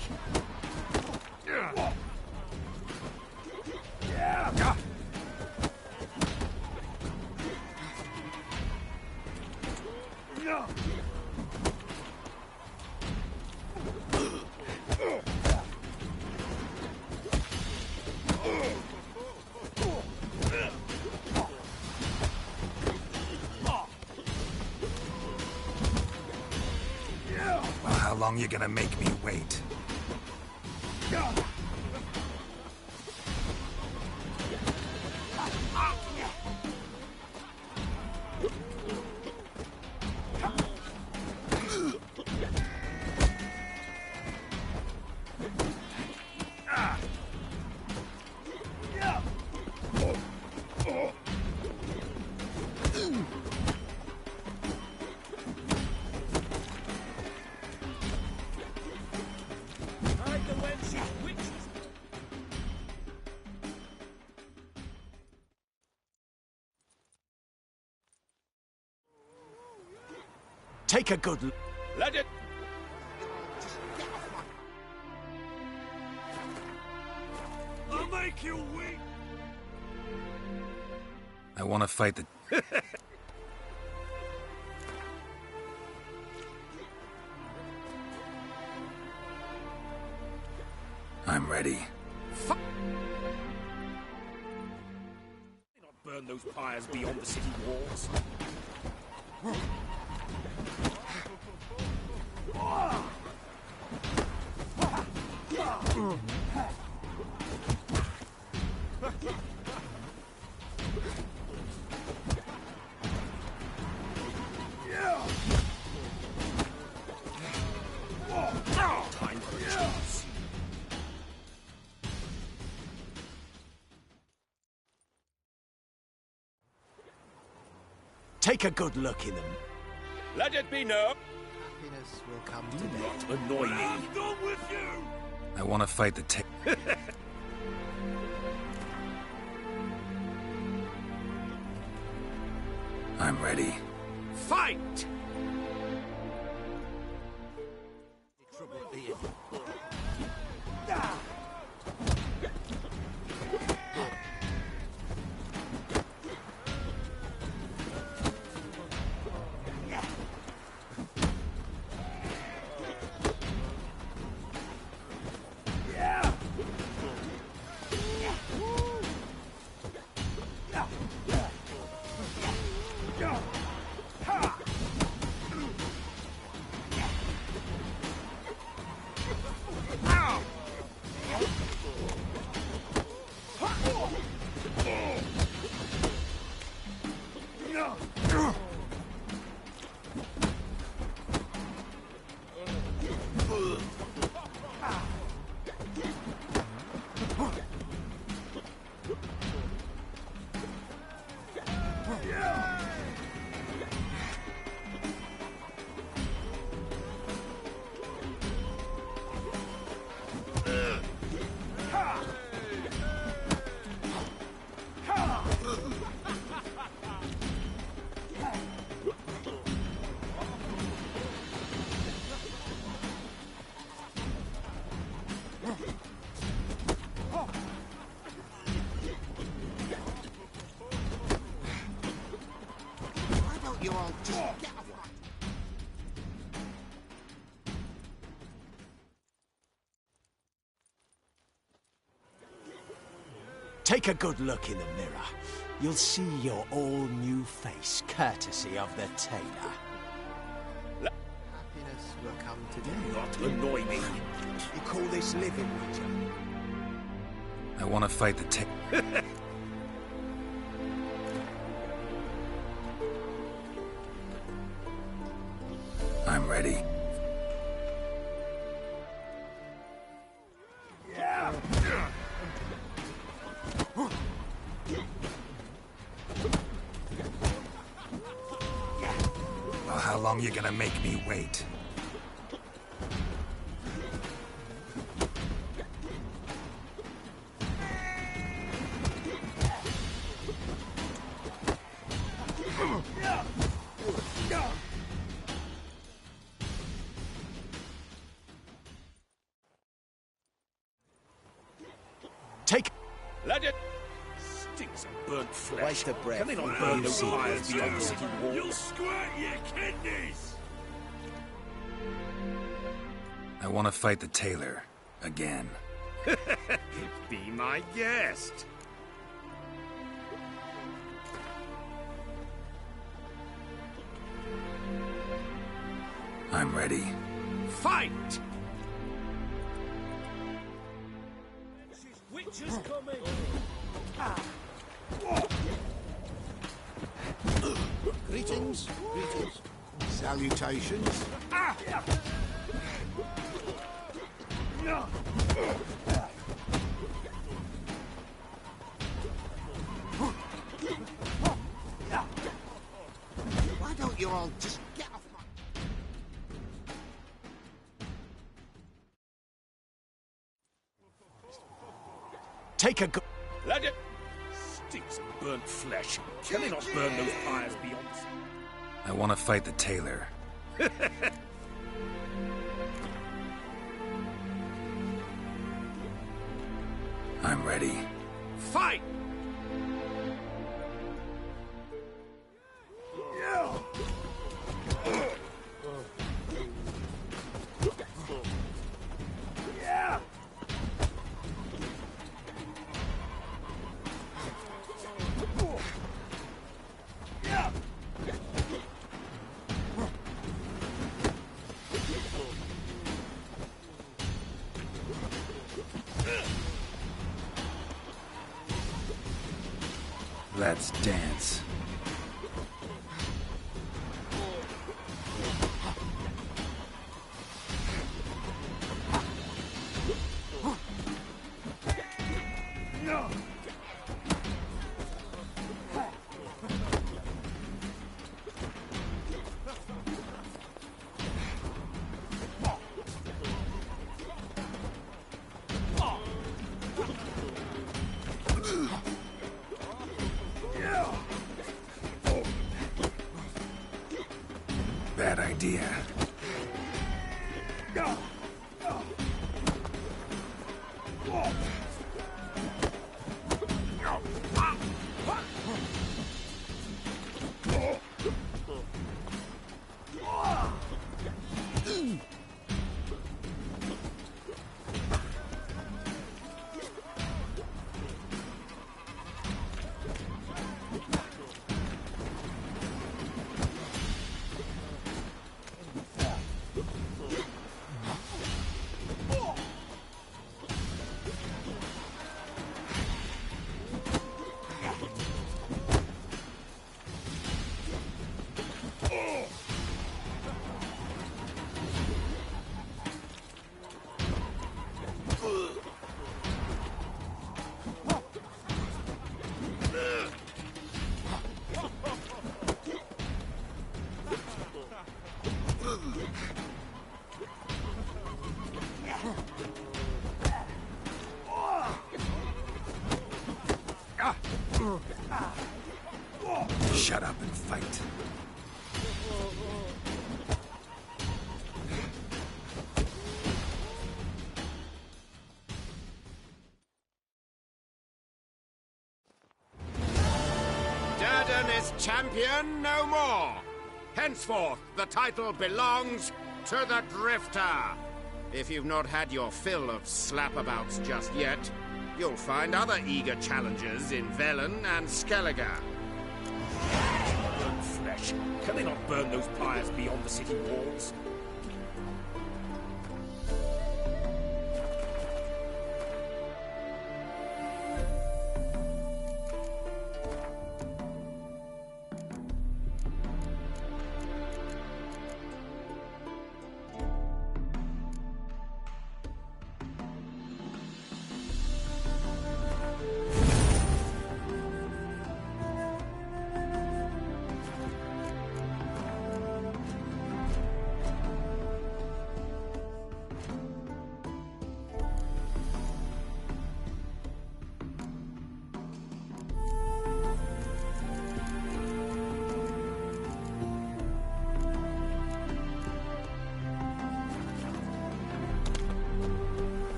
Speaker 2: Well, how long you gonna make me wait?
Speaker 1: Take a good...
Speaker 3: Let it.
Speaker 1: I'll make you weak!
Speaker 2: I want to fight the... I'm ready.
Speaker 3: Not burn those pyres beyond the city walls. Time for a chance.
Speaker 1: Take a good look in them.
Speaker 3: Let it be known.
Speaker 14: Happiness will come
Speaker 3: Do
Speaker 14: today.
Speaker 3: not annoy me.
Speaker 1: I'm done with you!
Speaker 2: I want to fight the... I'm ready.
Speaker 1: Fight!
Speaker 14: You all just get off.
Speaker 1: Take a good look in the mirror. You'll see your all-new face, courtesy of the tailor.
Speaker 14: Happiness will come today.
Speaker 3: Do not annoy me.
Speaker 14: You call this living, would you?
Speaker 2: I want to fight the... I'm ready. long you gonna make me wait?
Speaker 1: Take... Let it... Stinks of burnt flesh.
Speaker 12: Waste of breath.
Speaker 1: Can they not burn those fires beyond the city wall?
Speaker 3: You'll squirt your kidneys!
Speaker 2: I want to fight the tailor. Again.
Speaker 3: Be my guest.
Speaker 2: I'm ready.
Speaker 3: Fight!
Speaker 1: Witches coming!
Speaker 10: Greetings. Greetings. Salutations.
Speaker 5: Why don't you all just get off my...
Speaker 1: Take a go... Let it... Stinks of burnt flesh. Can they not burn those fires beyond the city?
Speaker 2: I want to fight the tailor. I'm ready.
Speaker 3: Fight!
Speaker 2: Let's dance. Bad idea. Shut up and fight.
Speaker 3: Durden is champion no more. Henceforth, the title belongs to the Drifter. If you've not had your fill of slapabouts just yet, you'll find other eager challengers in Velen and Skellige.
Speaker 1: Burnt flesh. Can they not burn those pyres beyond the city walls?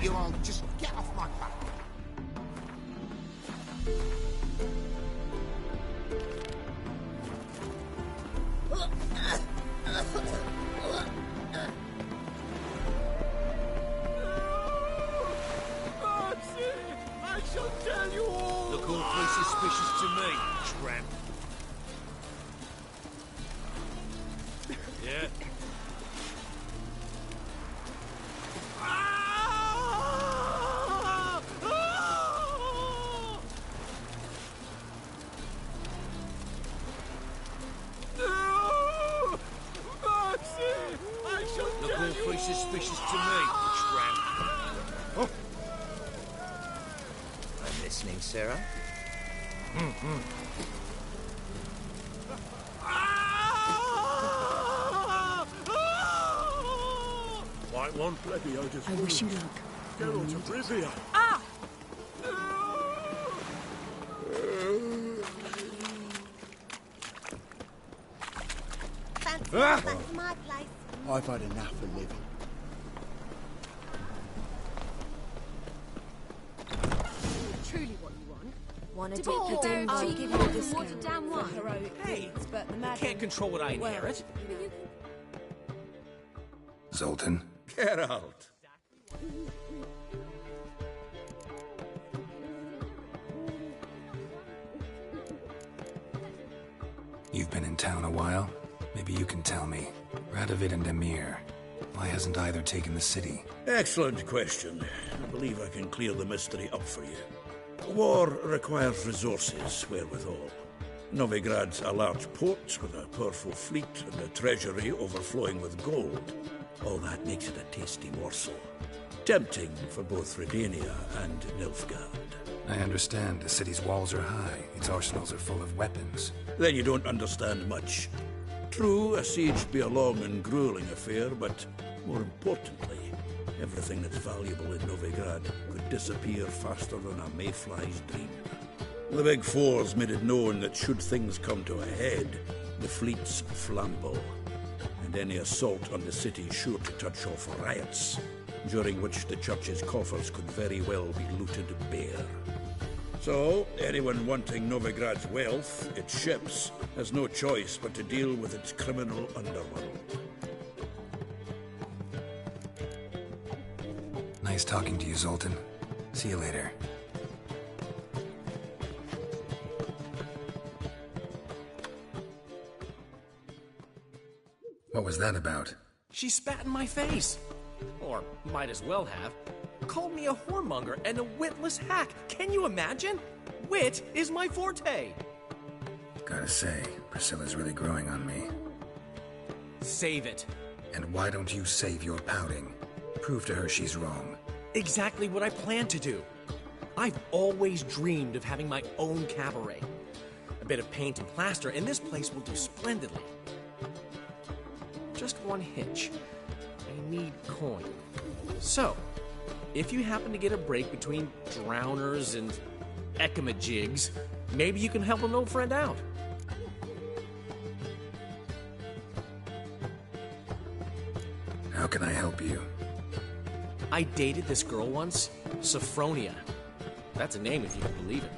Speaker 5: you all just get off my back.
Speaker 3: I shall tell you all!
Speaker 1: Look awfully suspicious to me, tramp. Yeah? Look awfully suspicious to me, tramp. Oh. I'm listening, Sarah.
Speaker 3: White one, plebby, I just...
Speaker 15: I wish you luck.
Speaker 3: Geralt of Rivia.
Speaker 15: Ah!
Speaker 12: Fancy
Speaker 3: Ah!
Speaker 12: back to my place.
Speaker 10: I've had enough of living.
Speaker 15: Truly what you want?
Speaker 6: Want to
Speaker 15: To
Speaker 6: dip
Speaker 15: be
Speaker 6: the
Speaker 15: fair,
Speaker 6: I'll
Speaker 15: cheap
Speaker 6: give you a
Speaker 15: watered
Speaker 6: discount
Speaker 15: down
Speaker 6: for
Speaker 15: wine.
Speaker 6: heroic deeds, but the madam...
Speaker 1: Can't control what I inherit.
Speaker 2: Zoltan?
Speaker 4: Geralt.
Speaker 2: You've been in town a while? Maybe you can tell me. Radovid and Emir. Why hasn't either taken the city?
Speaker 4: Excellent question. I believe I can clear the mystery up for you. War requires resources, wherewithal. Novigrad's a large port with a powerful fleet and a treasury overflowing with gold. All that makes it a tasty morsel. Tempting for both Redania and Nilfgaard.
Speaker 2: I understand the city's walls are high, its arsenals are full of weapons.
Speaker 4: Then you don't understand much. True, a siege'd be a long and grueling affair, but more importantly, everything that's valuable in Novigrad could disappear faster than a mayfly's dream. The Big Four's made it known that should things come to a head, the fleet's flammable, and any assault on the city sure to touch off riots, during which the church's coffers could very well be looted bare. So, anyone wanting Novigrad's wealth, its ships, has no choice but to deal with its criminal underworld.
Speaker 2: Nice talking to you, Zoltan. See you later. What was that about?
Speaker 7: She spat in my face. Or might as well have. Called me a whoremonger and a witless hack. Can you imagine? Wit is my forte.
Speaker 2: Gotta say, Priscilla's really growing on me.
Speaker 7: Save it.
Speaker 2: And why don't you save your pouting? Prove to her she's wrong.
Speaker 7: Exactly what I plan to do. I've always dreamed of having my own cabaret. A bit of paint and plaster, and this place will do splendidly. Just one hitch. I need coin. So, if you happen to get a break between drowners and ekamajigs, maybe you can help an old friend out.
Speaker 2: How can I help you?
Speaker 7: I dated this girl once, Sophronia. That's a name if you can believe it.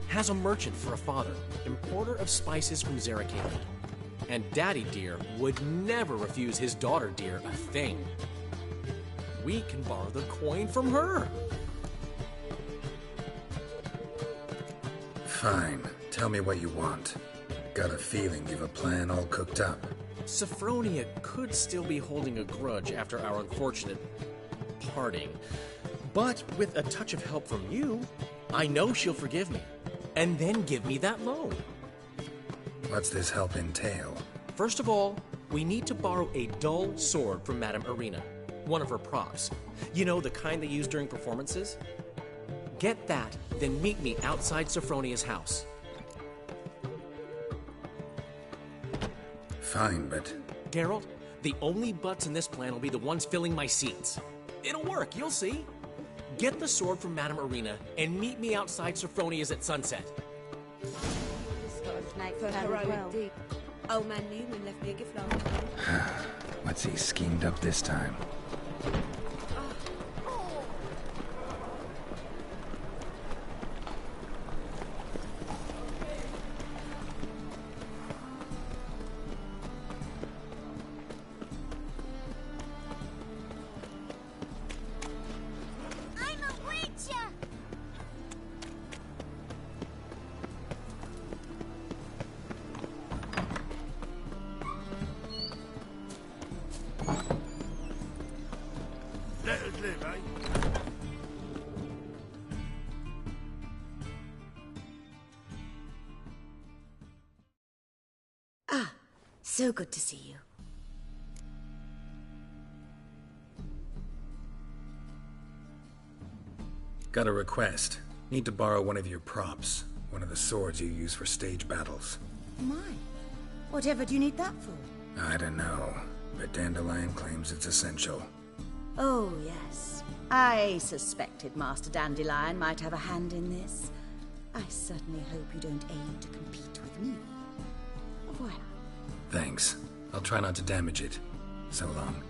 Speaker 7: Has a merchant for a father, importer of spices from Zerrikania. And Daddy Dear would never refuse his daughter Dear a thing. We can borrow the coin from her.
Speaker 2: Fine. Tell me what you want. Got a feeling you've a plan all cooked up.
Speaker 7: Sophronia could still be holding a grudge after our unfortunate parting. But with a touch of help from you, I know she'll forgive me. And then give me that loan.
Speaker 2: What's this help entail?
Speaker 7: First of all, we need to borrow a dull sword from Madame Irina, one of her props. You know, the kind they use during performances? Get that, then meet me outside Sophronia's house.
Speaker 2: Fine, but...
Speaker 7: Geralt, the only butts in this plan will be the ones filling my seats. It'll work, you'll see. Get the sword from Madame Irina and meet me outside Sophronia's at sunset.
Speaker 6: For heroic deed. Old man Newman left me a gift last time.
Speaker 2: What's he schemed up this time?
Speaker 16: Ah, so good to see you.
Speaker 2: Got a request. Need to borrow one of your props. One of the swords you use for stage battles.
Speaker 16: My, whatever do you need that for?
Speaker 2: I don't know, but Dandelion claims it's essential.
Speaker 16: Oh, yes. I suspected Master Dandelion might have a hand in this. I certainly hope you don't aim to compete with me. Voilà.
Speaker 2: Thanks. I'll try not to damage it. So long.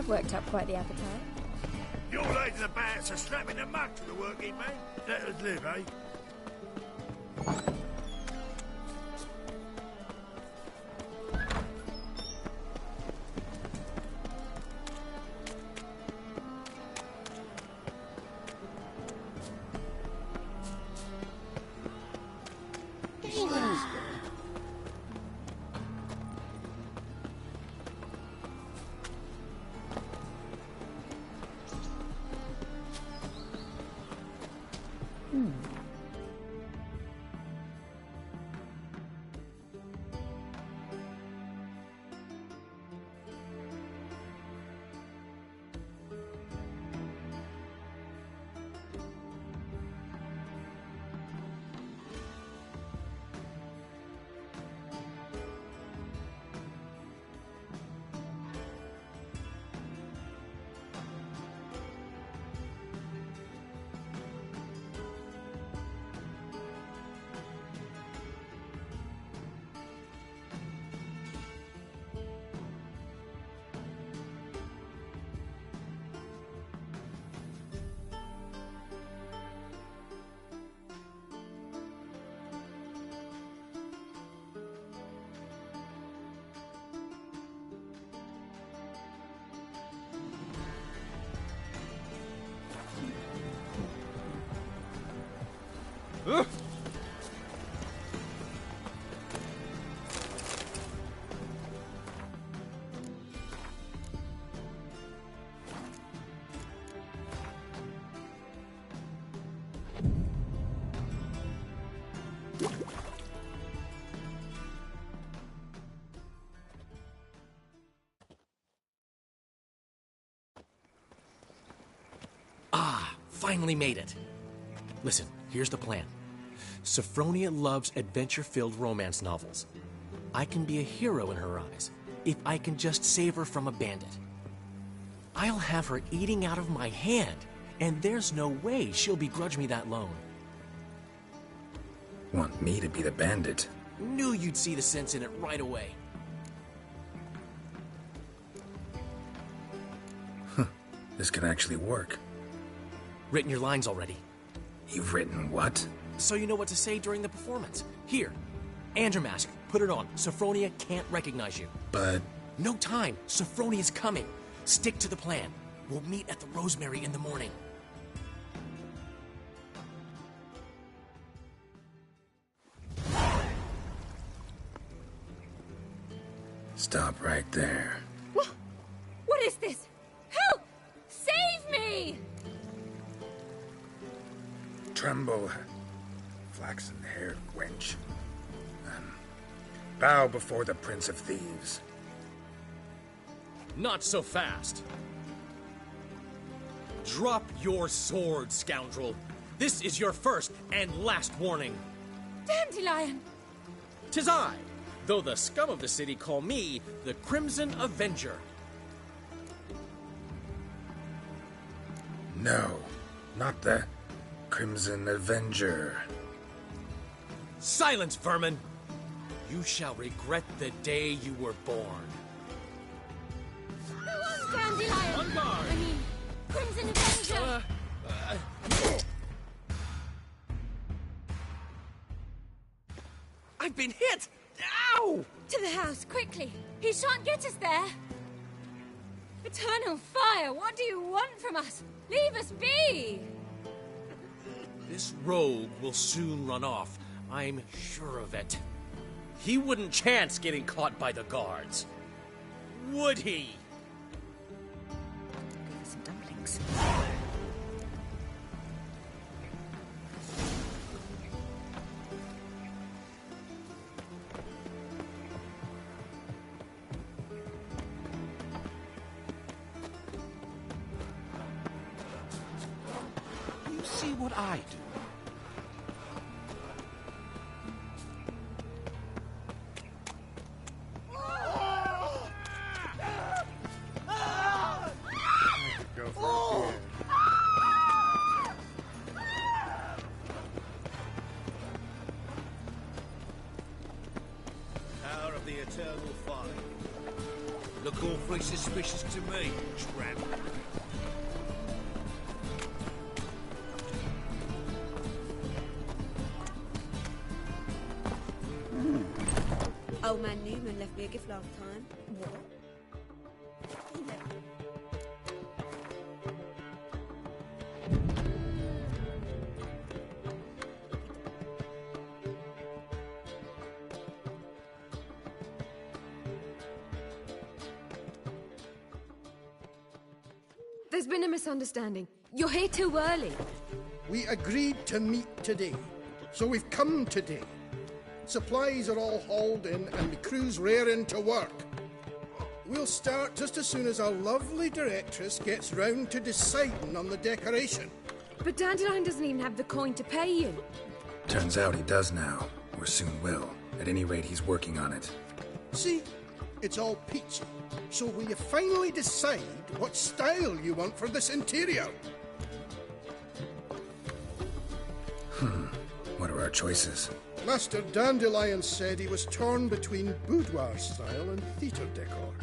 Speaker 8: I've worked up quite the appetite.
Speaker 4: Your ladies about so slapping the mug to the working man. Let us live, eh?
Speaker 7: Finally made it. Listen, here's the plan. Sophronia loves adventure-filled romance novels. I can be a hero in her eyes if I can just save her from a bandit. I'll have her eating out of my hand, and there's no way she'll begrudge me that loan.
Speaker 2: Want me to be the bandit?
Speaker 7: Knew you'd see the sense in it right away.
Speaker 2: This can actually work.
Speaker 7: Written your lines already.
Speaker 2: You've written what?
Speaker 7: So you know what to say during the performance. Here, Andromask, put it on. Sophronia can't recognize you.
Speaker 2: But...
Speaker 7: No time. Sophronia's coming. Stick to the plan. We'll meet at the Rosemary in the morning.
Speaker 2: Stop right there.
Speaker 8: What is this? Help! Save me!
Speaker 2: Tremble, flaxen-haired wench. Bow before the Prince of Thieves.
Speaker 7: Not so fast. Drop your sword, scoundrel. This is your first and last warning.
Speaker 8: Dandelion!
Speaker 7: 'Tis I, though the scum of the city call me the Crimson Avenger.
Speaker 2: No, not the Crimson Avenger.
Speaker 7: Silence, vermin! You shall regret the day you were born.
Speaker 8: Who wants Dandelion?
Speaker 7: On guard!
Speaker 8: I mean, Crimson Avenger!
Speaker 7: I've been hit! Ow!
Speaker 8: To the house, quickly! He shan't get us there! Eternal fire, what do you want from us? Leave us be!
Speaker 7: This rogue will soon run off. I'm sure of it. He wouldn't chance getting caught by the guards. Would he?
Speaker 16: Give us some dumplings.
Speaker 3: You see what I do?
Speaker 1: Power of the eternal fire. Look awfully suspicious to me, tramp.
Speaker 6: Old man Newman left me a gift last time. What?
Speaker 15: There's been a misunderstanding. You're here too early.
Speaker 10: We agreed to meet today, so we've come today. Supplies are all hauled in and the crew's raring to work. We'll start just as soon as our lovely directress gets round to deciding on the decoration.
Speaker 15: But Dandelion doesn't even have the coin to pay you.
Speaker 2: Turns out he does now, or soon will. At any rate, he's working on it.
Speaker 10: See? It's all peachy. So will you finally decide what style you want for this interior?
Speaker 2: What are our choices?
Speaker 10: Master Dandelion said he was torn between boudoir style and theatre decor.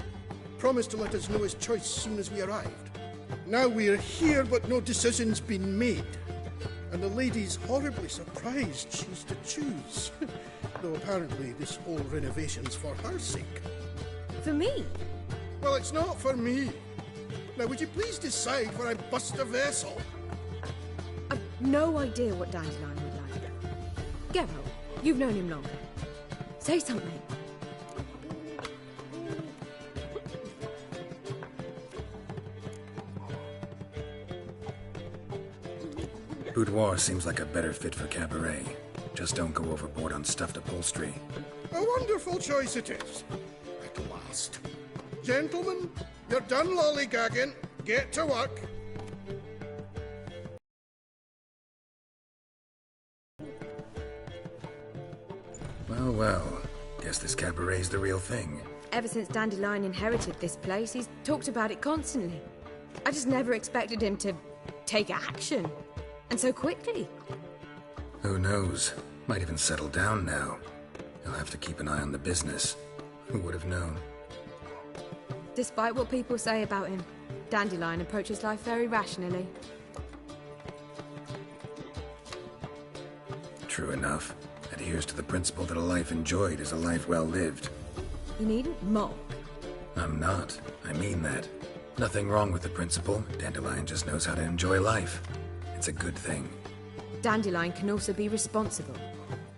Speaker 10: Promised to let us know his choice soon as we arrived. Now we're here, but no decision's been made. And the lady's horribly surprised she's to choose. Though apparently this whole renovation's for her sake.
Speaker 15: For me?
Speaker 10: Well, it's not for me. Now, would you please decide where I bust a vessel?
Speaker 15: I've no idea what Dandelion would like. Geralt, you've known him longer. Say something.
Speaker 2: Boudoir seems like a better fit for cabaret. Just don't go overboard on stuffed upholstery.
Speaker 10: A wonderful choice it is. At last. Gentlemen, you're done lollygagging. Get to work.
Speaker 2: Well, well. Guess this cabaret's the real thing.
Speaker 15: Ever since Dandelion inherited this place, he's talked about it constantly. I just never expected him to take action. And so quickly.
Speaker 2: Who knows? Might even settle down now. He'll have to keep an eye on the business. Who would have known?
Speaker 15: Despite what people say about him, Dandelion approaches life very rationally.
Speaker 2: True enough. Adheres to the principle that a life enjoyed is a life well lived.
Speaker 15: You needn't mock.
Speaker 2: I'm not. I mean that. Nothing wrong with the principle. Dandelion just knows how to enjoy life. It's a good thing.
Speaker 15: Dandelion can also be responsible.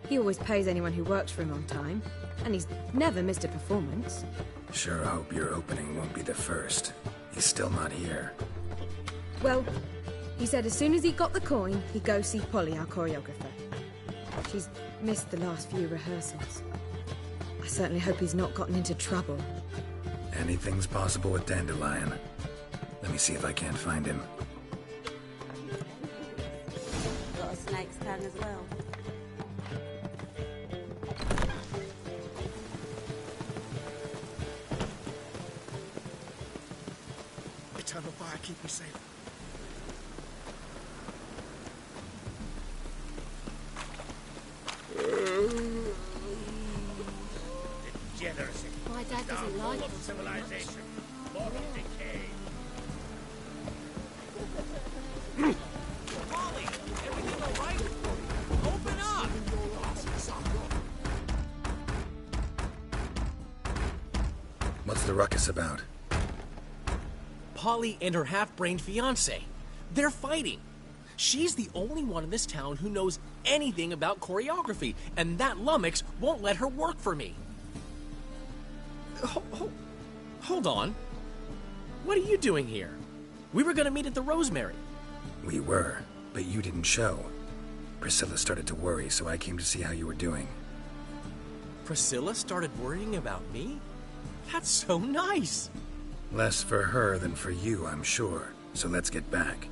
Speaker 15: He always pays anyone who works for him on time, and he's never missed a performance.
Speaker 2: Sure hope your opening won't be the first. He's still not here.
Speaker 15: Well, he said as soon as he got the coin, he'd go see Polly, our choreographer. She's missed the last few rehearsals. I certainly hope he's not gotten into trouble.
Speaker 2: Anything's possible with Dandelion. Let me see if I can't find him.
Speaker 6: Got a snake's tongue as well.
Speaker 10: Eternal fire, keep me safe.
Speaker 1: Degeneracy.
Speaker 8: My dad doesn't like
Speaker 1: of civilization. Moral decay. Molly, everything all right? Open up!
Speaker 2: What's the ruckus about?
Speaker 7: Polly and her half-brained fiancé. They're fighting. She's the only one in this town who knows anything about choreography, and that lummox won't let her work for me. Hold on. What are you doing here? We were gonna meet at the Rosemary.
Speaker 2: We were, but you didn't show. Priscilla started to worry, so I came to see how you were doing.
Speaker 7: Priscilla started worrying about me? That's so nice!
Speaker 2: Less for her than for you, I'm sure. So let's get back.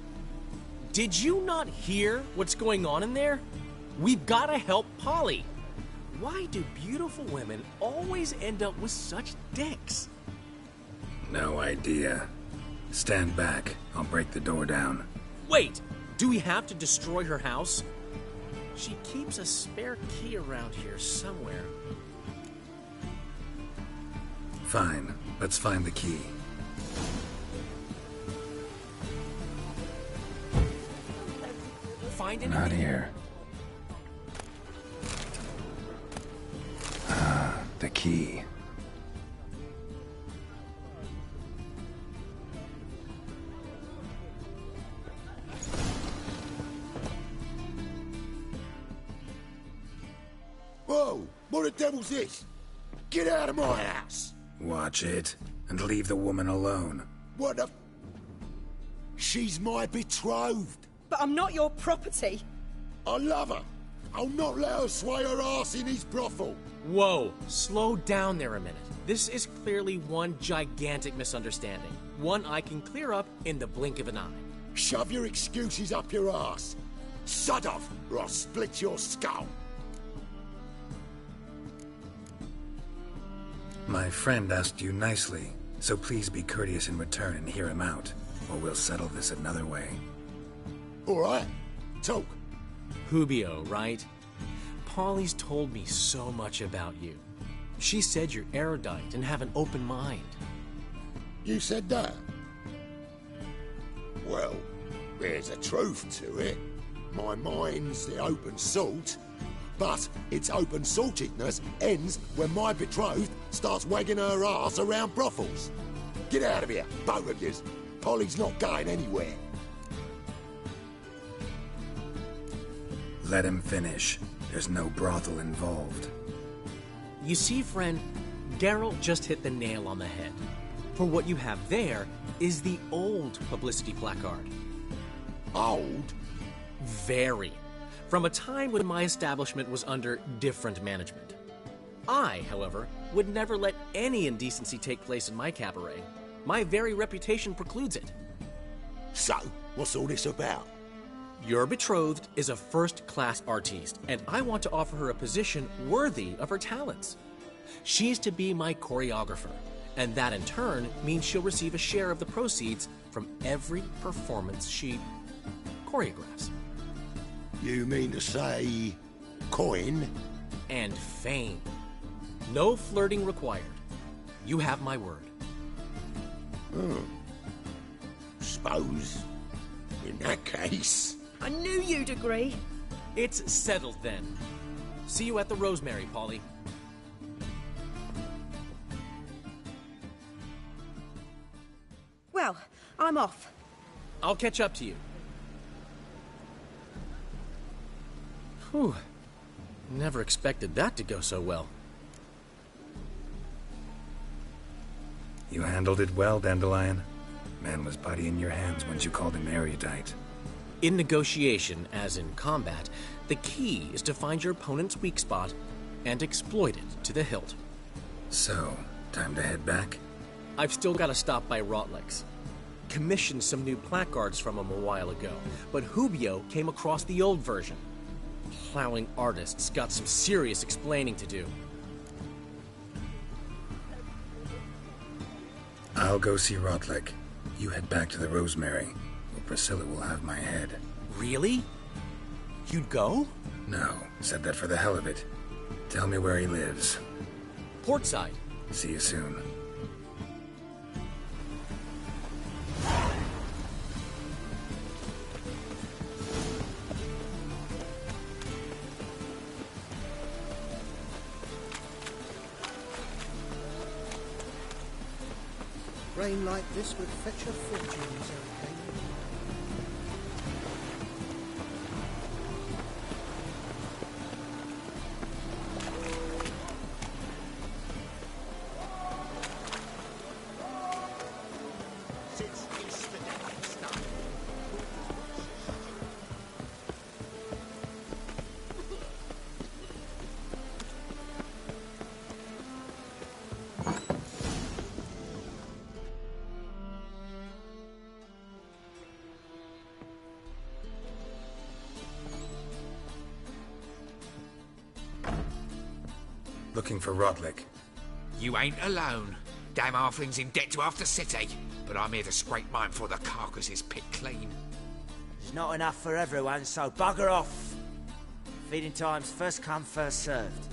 Speaker 7: Did you not hear what's going on in there? We've gotta help Polly. Why do beautiful women always end up with such dicks?
Speaker 2: No idea. Stand back. I'll break the door down.
Speaker 7: Wait! Do we have to destroy her house? She keeps a spare key around here somewhere.
Speaker 2: Fine. Let's find the key.
Speaker 7: Find anything?
Speaker 2: Not here. Ah, the key.
Speaker 12: Whoa! What the devil's this? Get out of my house!
Speaker 2: Watch it, and leave the woman alone.
Speaker 12: What the... She's my betrothed.
Speaker 17: But I'm not your property.
Speaker 12: I love her. I'll not let her sway her ass in his brothel.
Speaker 7: Whoa, slow down there a minute. This is clearly one gigantic misunderstanding. One I can clear up in the blink of an eye.
Speaker 12: Shove your excuses up your ass. Sod off, or I'll split your skull.
Speaker 2: My friend asked you nicely, so please be courteous in return and hear him out, or we'll settle this another way.
Speaker 12: All right, talk.
Speaker 7: Hubio, right? Polly's told me so much about you. She said you're erudite and have an open mind.
Speaker 12: You said that? Well, there's a truth to it. My mind's the open salt, but its open saltedness ends when my betrothed starts wagging her ass around brothels. Get out of here, both of yous. Polly's not going anywhere.
Speaker 2: Let him finish. There's no brothel involved.
Speaker 7: You see, friend, Geralt just hit the nail on the head. For what you have there is the old publicity placard.
Speaker 12: Old?
Speaker 7: Very. From a time when my establishment was under different management. I, however, would never let any indecency take place in my cabaret. My very reputation precludes it.
Speaker 12: So, what's all this about?
Speaker 7: Your betrothed is a first-class artiste, and I want to offer her a position worthy of her talents. She's to be my choreographer, and that in turn means she'll receive a share of the proceeds from every performance she choreographs.
Speaker 12: You mean to say... coin?
Speaker 7: And fame. No flirting required. You have my word.
Speaker 12: Suppose... in that case...
Speaker 17: I knew you'd agree.
Speaker 7: It's settled then. See you at the Rosemary, Polly.
Speaker 17: Well, I'm off.
Speaker 7: I'll catch up to you. Whew. Never expected that to go so well.
Speaker 2: You handled it well, Dandelion. Man was body in your hands once you called him erudite.
Speaker 7: In negotiation, as in combat, the key is to find your opponent's weak spot and exploit it to the hilt.
Speaker 2: So, time to head back?
Speaker 7: I've still got to stop by Rotlex. Commissioned some new placards from him a while ago, but Hubio came across the old version. Plowing artists got some serious explaining to do.
Speaker 2: I'll go see Rotlick. You head back to the Rosemary, where Priscilla will have my head.
Speaker 7: Really? You'd go?
Speaker 2: No, said that for the hell of it. Tell me where he lives.
Speaker 7: Portside.
Speaker 2: See you soon.
Speaker 10: Rain like this would fetch a fortune, Zerrikane.
Speaker 2: Looking for Rotlick.
Speaker 11: You ain't alone. Damn halfling's in debt to half the city. But I'm here to scrape mine before the carcass is picked clean.
Speaker 18: There's not enough for everyone, so bugger off. Feeding time's first come, first served.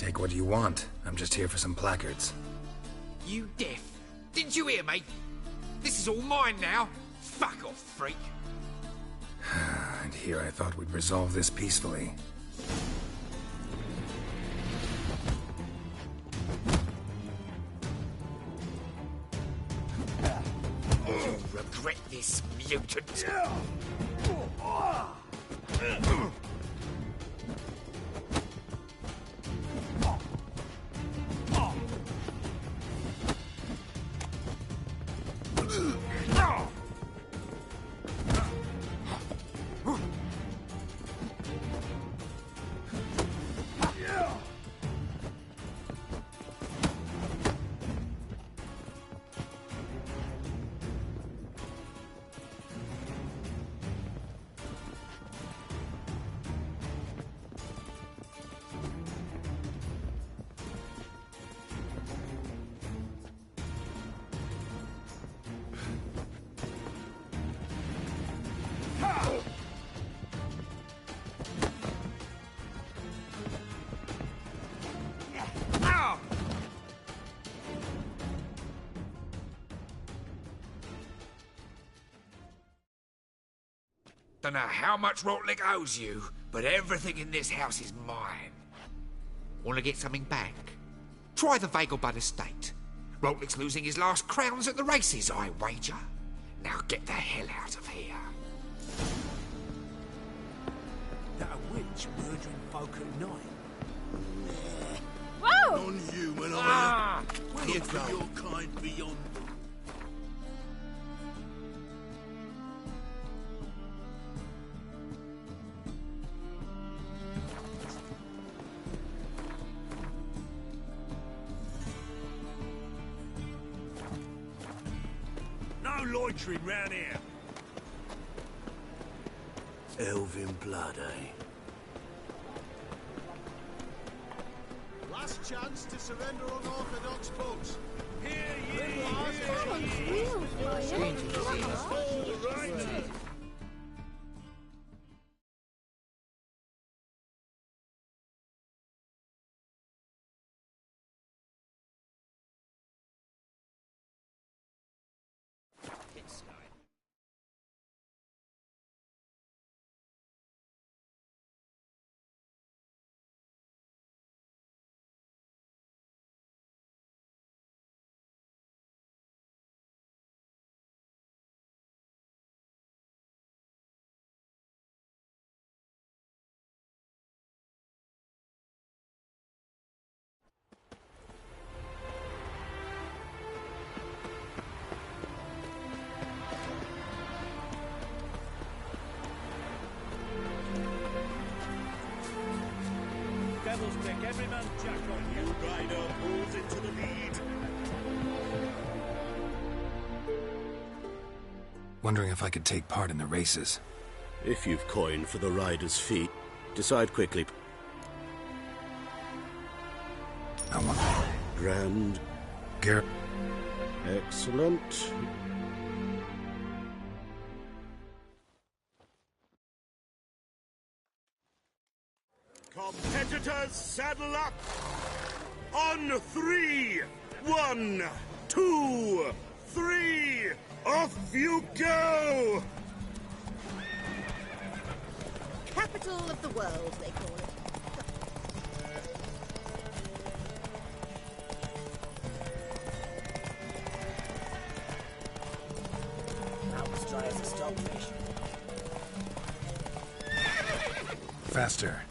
Speaker 2: Take what you want. I'm just here for some placards.
Speaker 11: You deaf? Didn't you hear me? This is all mine now. Fuck off, freak.
Speaker 2: And here I thought we'd resolve this peacefully.
Speaker 11: You regret this, mutant. Don't know how much Rotlick owes you, but everything in this house is mine. Want to get something back? Try the Vegelbud estate. Rotlick's losing his last crowns at the races, I wager. Now get the hell out of here.
Speaker 1: That a witch murdering folk at night?
Speaker 8: Whoa!
Speaker 12: Non-human,
Speaker 1: Ah!
Speaker 12: Where you go? Your kind beyond.
Speaker 1: No loitering round here.
Speaker 12: Elven blood, eh?
Speaker 5: Last chance to surrender unorthodox folks.
Speaker 1: Hear ye!
Speaker 8: That one's real for you.
Speaker 1: Devil's pick, every man jack on you. Rider pulls into the lead.
Speaker 2: Wondering if I could take part in the races.
Speaker 13: If you've coin for the rider's feet, decide quickly.
Speaker 2: I want...
Speaker 13: Grand.
Speaker 2: Garrett.
Speaker 13: Excellent.
Speaker 3: Competitors, saddle up! On 3! 1, 2, 3! Off you go!
Speaker 16: Capital of the world, they call it.
Speaker 18: Almost dry as a stockfish.
Speaker 2: Faster.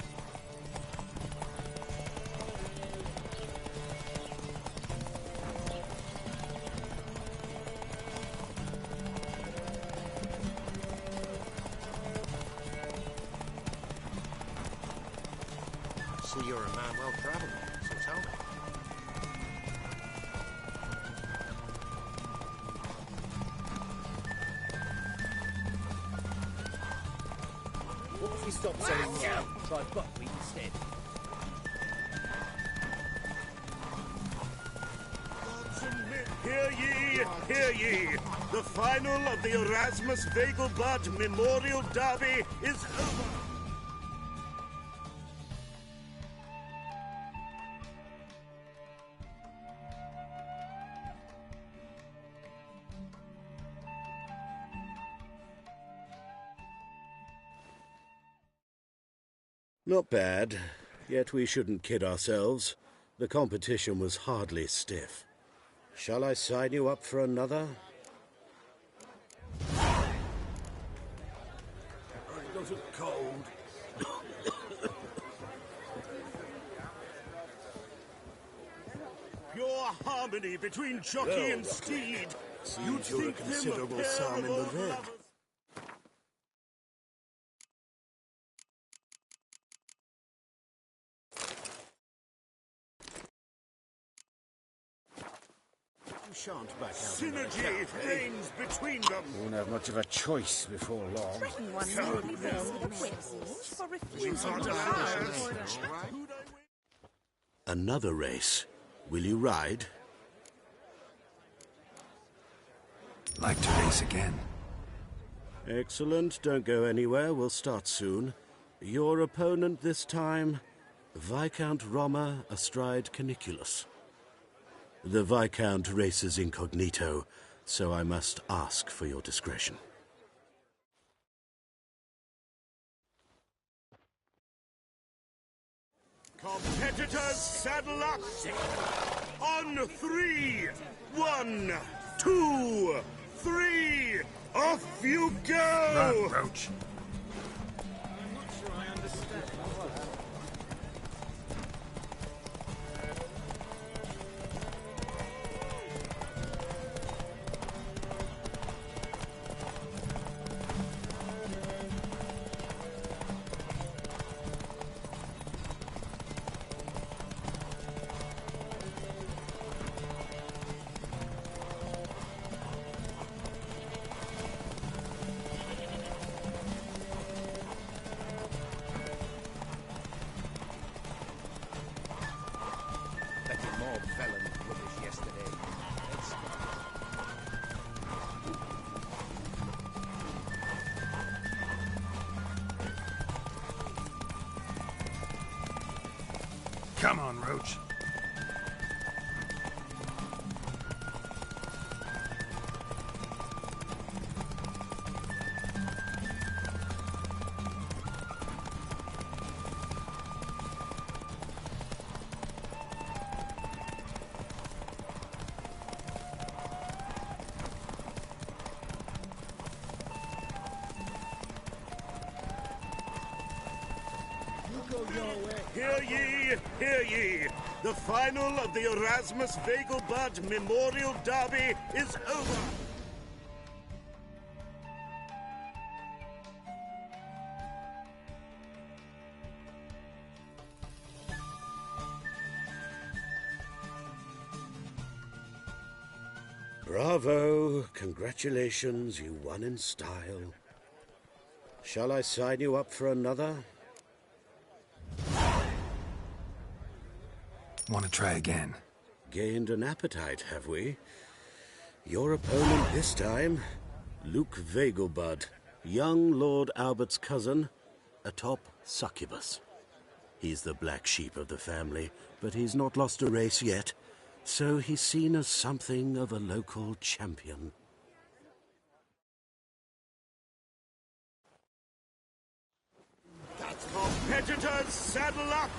Speaker 5: See, you're a man well travelled, so tell me.
Speaker 1: What if we stop selling now and try buckwheat instead?
Speaker 3: Hear ye, hear ye! The final of the Erasmus Vegelbud Memorial Derby is over!
Speaker 13: Not bad, yet we shouldn't kid ourselves. The competition was hardly stiff. Shall I sign you up for another?
Speaker 12: I got a cold.
Speaker 3: Pure harmony between jockey and steed.
Speaker 12: Seems you're a considerable sum in the red.
Speaker 14: You shan't back out.
Speaker 3: Synergy reigns between them.
Speaker 14: Won't have much of a choice before long.
Speaker 13: Another race. Will you ride?
Speaker 2: Like to race again.
Speaker 13: Excellent. Don't go anywhere. We'll start soon. Your opponent this time, Viscount Roma astride Caniculus. The Viscount races incognito, so I must ask for your discretion.
Speaker 3: Competitors, saddle up! On 3! 1, 2, 3! Off you go!
Speaker 2: Run, Roach. Come on, Roach.
Speaker 3: Hear ye, hear ye! The final of the Erasmus Vegelbud Memorial Derby is over!
Speaker 13: Bravo! Congratulations, you won in style. Shall I sign you up for another?
Speaker 2: Want to try again?
Speaker 13: Gained an appetite, have we? Your opponent this time, Luke Vegelbud, young Lord Albert's cousin, atop Succubus. He's the black sheep of the family, but he's not lost a race yet, so he's seen as something of a local champion.
Speaker 3: Competitors, saddle up!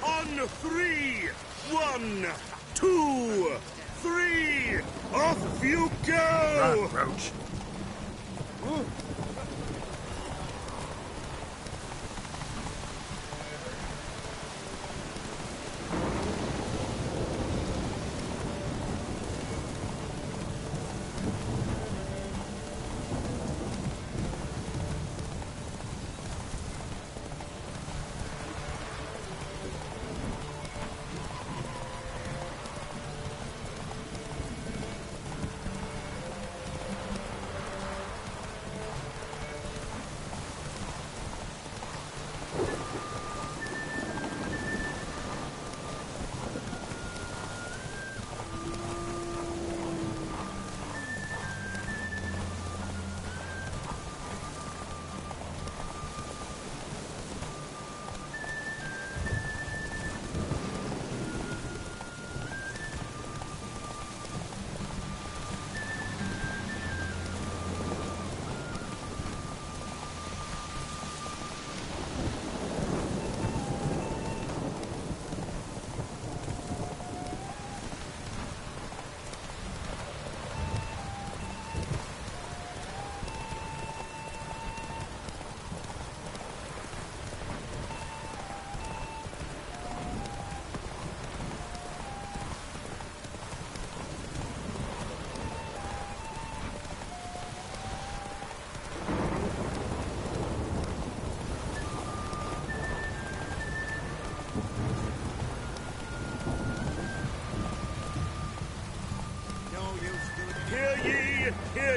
Speaker 3: On 3! 1, 2, 3! Off you go!
Speaker 2: Run, Roach.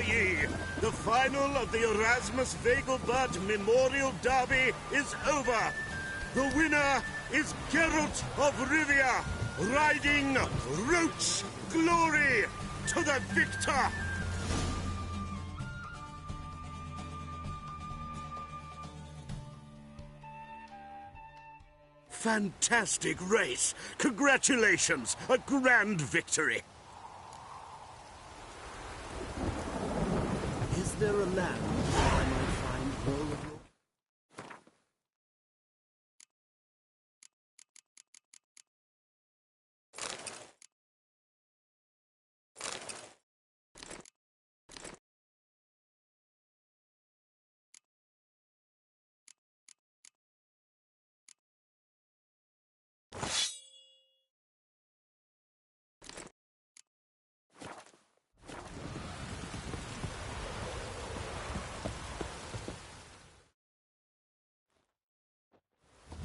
Speaker 12: ye! The final of the Erasmus Vegelbud Memorial Derby is over! The winner is Geralt of Rivia, riding Roach Glory to the victor! Fantastic race! Congratulations! A grand victory!
Speaker 13: Is there a land where I might find more of your...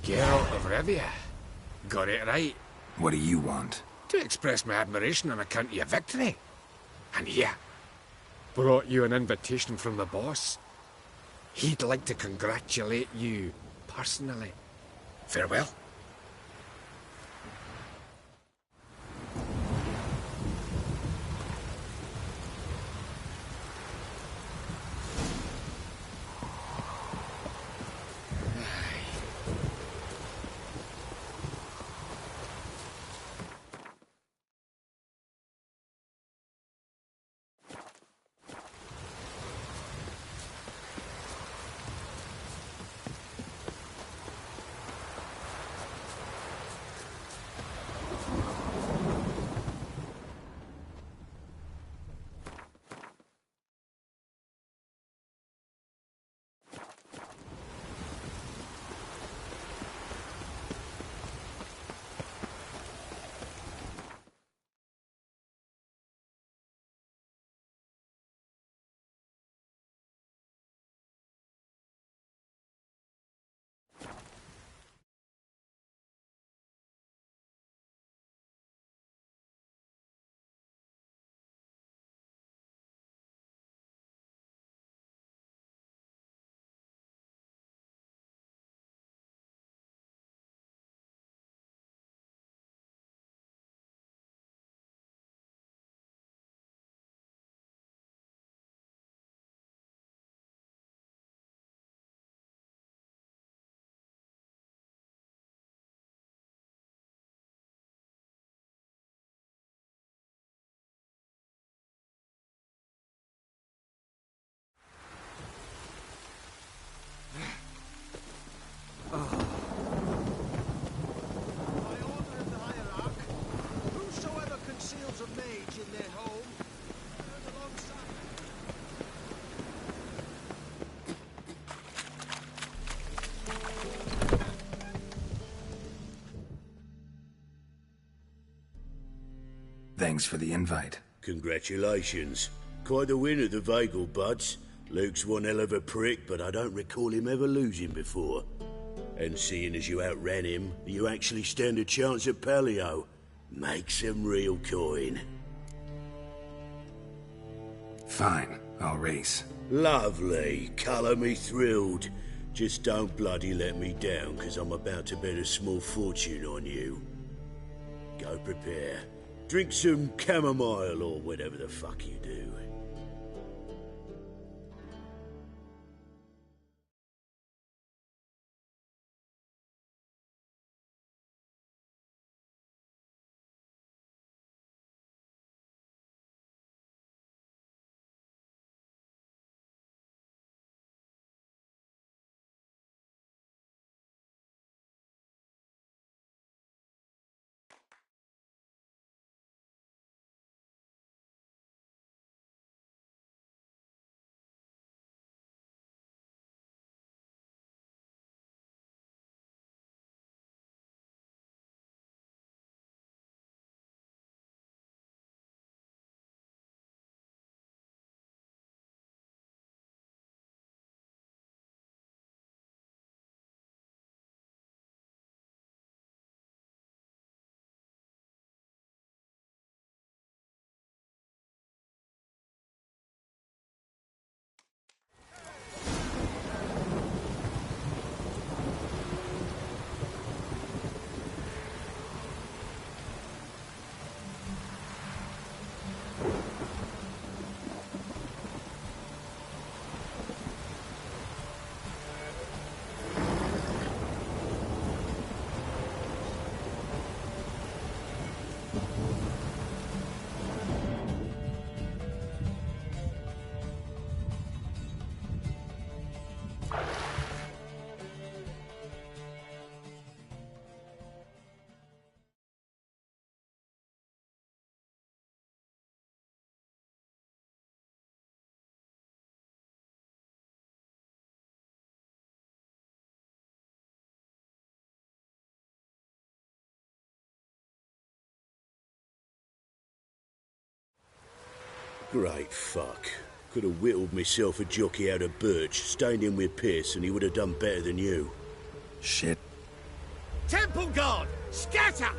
Speaker 11: Geralt of Rivia. Got it right.
Speaker 2: What do you want?
Speaker 11: To express my admiration on account of your victory. And here, brought you an invitation from the boss. He'd like to congratulate you personally. Farewell.
Speaker 1: Whosoever conceals a mage in their home, alongside.
Speaker 2: Thanks for the invite.
Speaker 12: Congratulations. Quite the winner, the Vegelbuds. Luke's one hell of a prick, but I don't recall him ever losing before. And seeing as you outran him, you actually stand a chance at Paleo. Make some real coin.
Speaker 2: Fine, I'll race.
Speaker 12: Lovely. Colour me thrilled. Just don't bloody let me down, 'cause I'm about to bet a small fortune on you. Go prepare. Drink some chamomile or whatever the fuck you do.
Speaker 13: Great fuck. Could have whittled myself a jockey out of birch, stained him with piss, and he would have done better than you.
Speaker 2: Shit.
Speaker 1: Temple Guard! Scatter!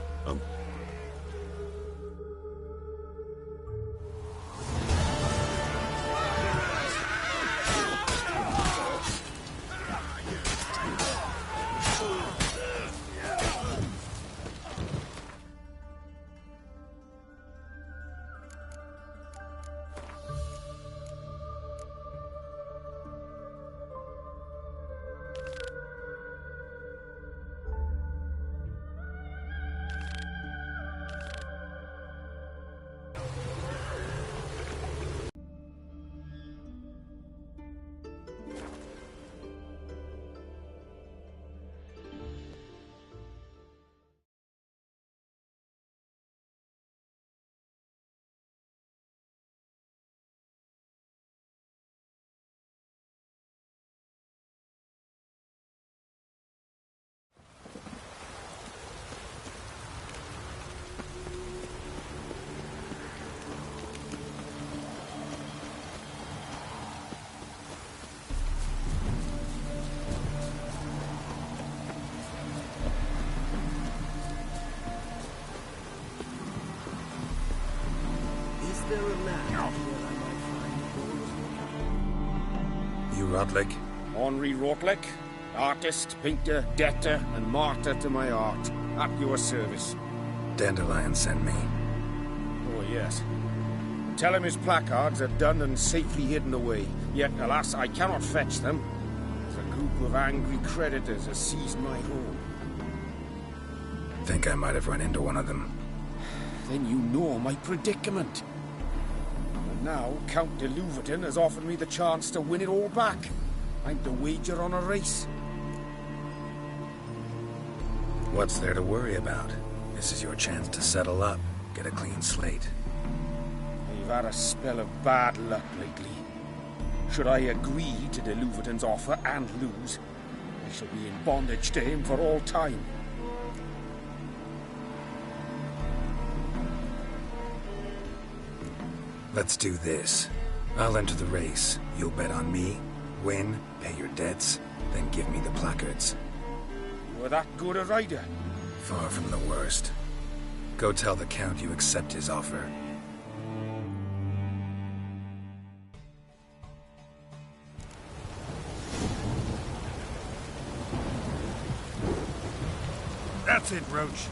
Speaker 2: You Rotlick?
Speaker 19: Henri Rotlick, artist, painter, debtor, and martyr to my art. At your service.
Speaker 2: Dandelion sent me.
Speaker 19: Oh, yes. Tell him his placards are done and safely hidden away. Yet, alas, I cannot fetch them. A group of angry creditors has seized my home.
Speaker 2: Think I might have run into one of them.
Speaker 19: Then you know my predicament. And now, Count de Louverton has offered me the chance to win it all back. I'm to wager on a race.
Speaker 2: What's there to worry about? This is your chance to settle up, get a clean slate.
Speaker 19: I've had a spell of bad luck lately. Should I agree to de Louverton's offer and lose, I shall be in bondage to him for all time.
Speaker 2: Let's do this. I'll enter the race. You'll bet on me, win, pay your debts, then give me the placards.
Speaker 19: You were that good a rider?
Speaker 2: Far from the worst. Go tell the Count you accept his offer.
Speaker 3: That's it, Roach.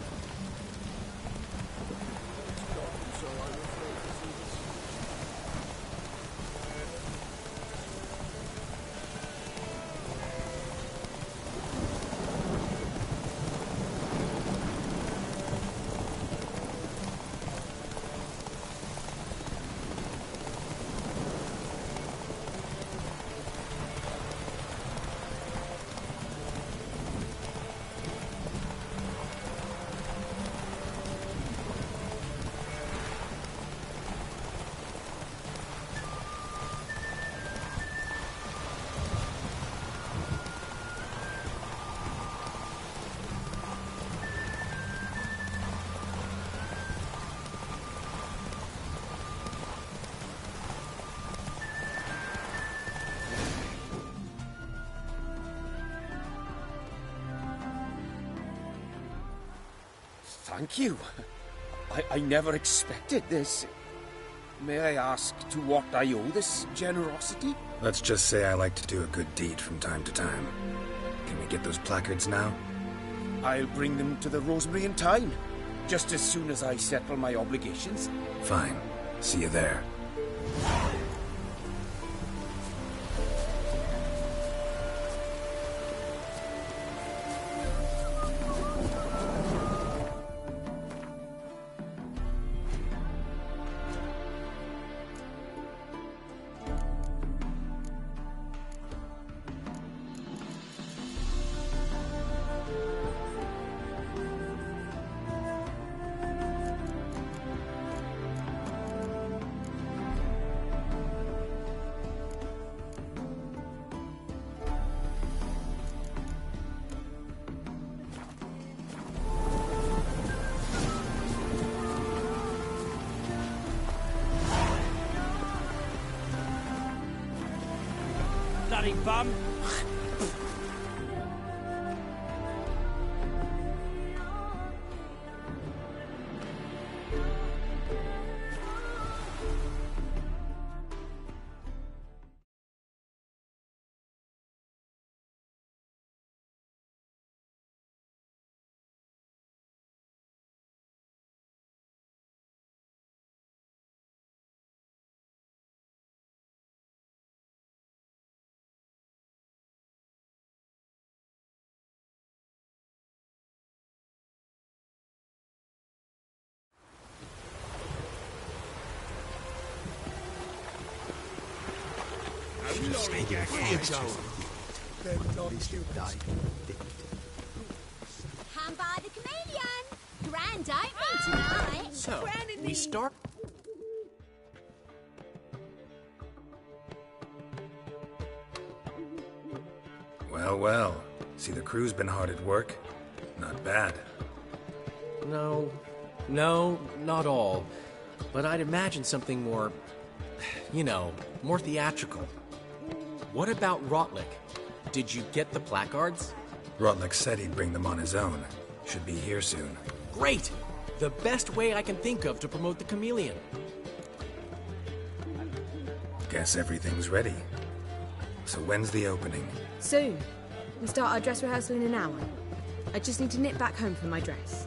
Speaker 19: Thank you. I never expected this. May I ask to what I owe this generosity?
Speaker 2: Let's just say I like to do a good deed from time to time. Can we get those placards now?
Speaker 19: I'll bring them to the Rosemary in time, just as soon as I settle my obligations.
Speaker 2: Fine. See you there.
Speaker 18: bloody bum!
Speaker 8: Hand by the chameleon. Grand opening tonight.
Speaker 7: So, we start...
Speaker 2: Well, well. See, the crew's been hard at work. Not bad.
Speaker 7: No, not all. But I'd imagine something more, you know, more theatrical. What about Rotlick? Did you get the placards?
Speaker 2: Rotlick said he'd bring them on his own. Should be here soon.
Speaker 7: Great! The best way I can think of to promote the chameleon.
Speaker 2: Guess everything's ready. So when's the opening?
Speaker 15: Soon. We start our dress rehearsal in an hour. I just need to nip back home for my dress.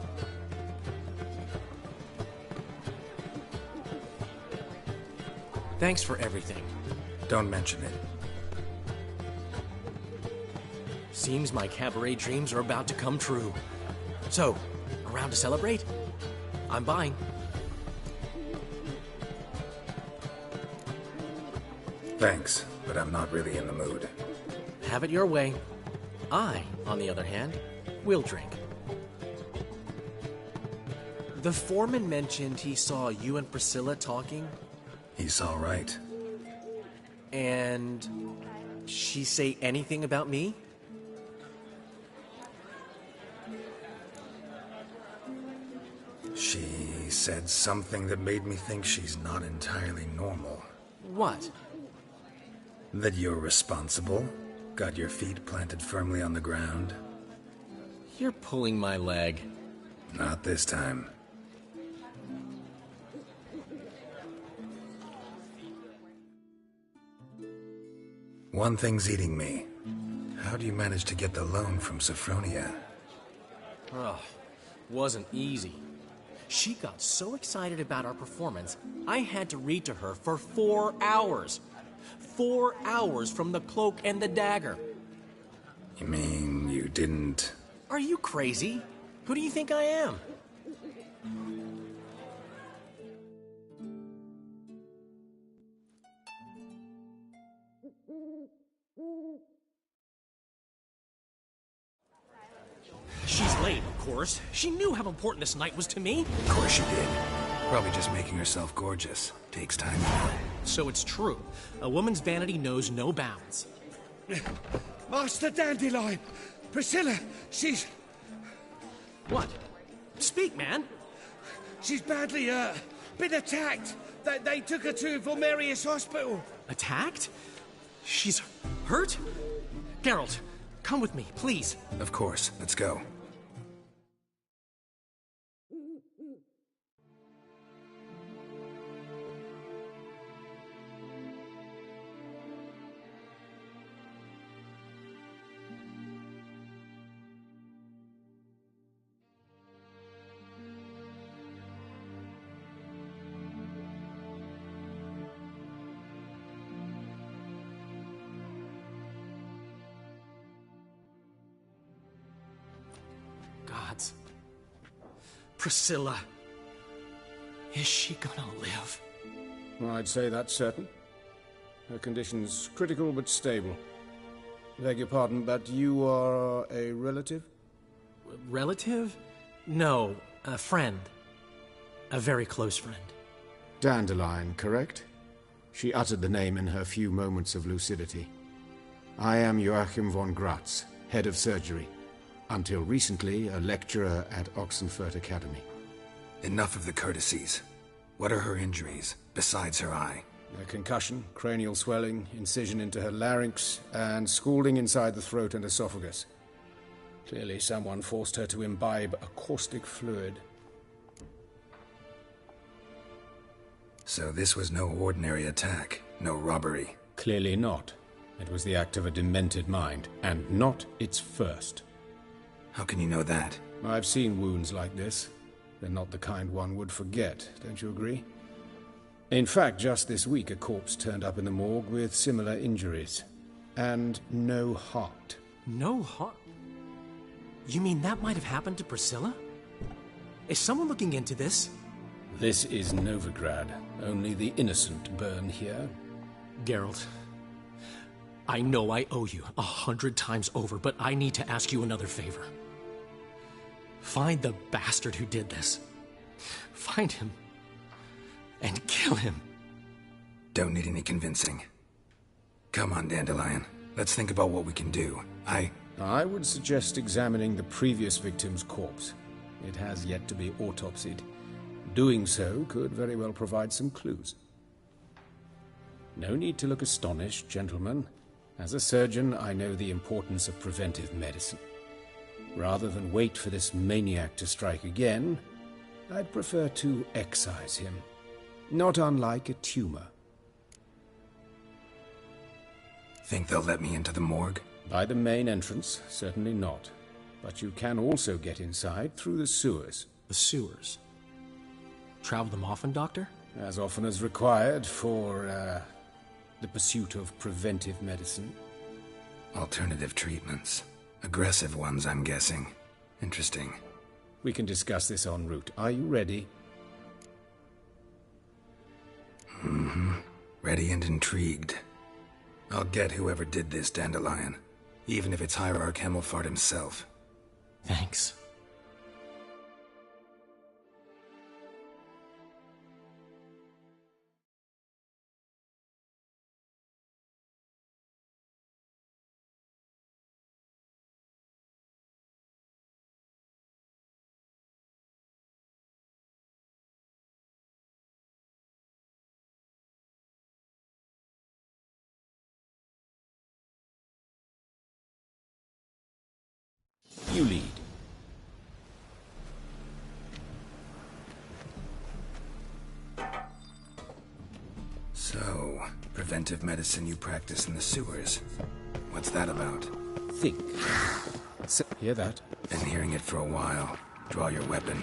Speaker 7: Thanks for everything.
Speaker 2: Don't mention it.
Speaker 7: Seems my cabaret dreams are about to come true. So, around to celebrate? I'm buying.
Speaker 2: Thanks, but I'm not really in the mood.
Speaker 7: Have it your way. I, on the other hand, will drink. The foreman mentioned he saw you and Priscilla talking.
Speaker 2: He's all right.
Speaker 7: And she say anything about me?
Speaker 2: She said something that made me think she's not entirely normal.
Speaker 7: What?
Speaker 2: That you're responsible, got your feet planted firmly on the ground.
Speaker 7: You're pulling my leg.
Speaker 2: Not this time. One thing's eating me. How do you manage to get the loan from Sophronia?
Speaker 7: Oh, wasn't easy. She got so excited about our performance, I had to read to her for 4 hours. 4 hours from the Cloak and the Dagger.
Speaker 2: You mean you didn't...
Speaker 7: Are you crazy? Who do you think I am? She's late, of course. She knew how important this night was to me.
Speaker 2: Of course she did. Probably just making herself gorgeous. Takes time.
Speaker 7: So it's true. A woman's vanity knows no bounds.
Speaker 3: Master Dandelion! Priscilla, she's...
Speaker 7: What? Speak, man.
Speaker 3: She's badly, been attacked. They took her to Vulmerius Hospital.
Speaker 7: Attacked? She's hurt? Geralt, come with me, please.
Speaker 2: Of course. Let's go.
Speaker 7: Gods. Priscilla. Is she gonna live?
Speaker 19: Well, I'd say that's certain. Her condition's critical but stable. Beg your pardon, but you are a relative?
Speaker 7: Relative? No, a friend. A very close friend.
Speaker 19: Dandelion, correct? She uttered the name in her few moments of lucidity. I am Joachim von Gratz, head of surgery. Until recently, a lecturer at Oxenfurt Academy.
Speaker 2: Enough of the courtesies. What are her injuries, besides her eye?
Speaker 19: A concussion, cranial swelling, incision into her larynx, and scalding inside the throat and esophagus. Clearly someone forced her to imbibe a caustic fluid.
Speaker 2: So this was no ordinary attack, no robbery.
Speaker 19: Clearly not. It was the act of a demented mind, and not its first.
Speaker 2: How can you know that?
Speaker 19: I've seen wounds like this. They're not the kind one would forget, don't you agree? In fact, just this week a corpse turned up in the morgue with similar injuries. And no heart.
Speaker 7: No heart? You mean that might have happened to Priscilla? Is someone looking into this?
Speaker 19: This is Novigrad. Only the innocent burn here.
Speaker 7: Geralt, I know I owe you 100 times over, but I need to ask you another favor. Find the bastard who did this. Find him. And kill him.
Speaker 2: Don't need any convincing. Come on, Dandelion. Let's think about what we can do.
Speaker 19: I would suggest examining the previous victim's corpse. It has yet to be autopsied. Doing so could very well provide some clues. No need to look astonished, gentlemen. As a surgeon, I know the importance of preventive medicine. Rather than wait for this maniac to strike again, I'd prefer to excise him. Not unlike a tumor.
Speaker 2: Think they'll let me into the morgue?
Speaker 19: By the main entrance, certainly not. But you can also get inside through the sewers.
Speaker 7: The sewers? Travel them often, Doctor?
Speaker 19: As often as required for, the pursuit of preventive medicine.
Speaker 2: Alternative treatments. Aggressive ones, I'm guessing. Interesting.
Speaker 19: We can discuss this en route. Are you ready?
Speaker 2: Mm-hmm. Ready and intrigued. I'll get whoever did this, Dandelion. Even if it's Hierarch Hemmelfart himself.
Speaker 7: Thanks.
Speaker 19: You lead.
Speaker 2: So, preventive medicine you practice in the sewers. What's that about?
Speaker 19: Think. Hear that?
Speaker 2: Been hearing it for a while. Draw your weapon.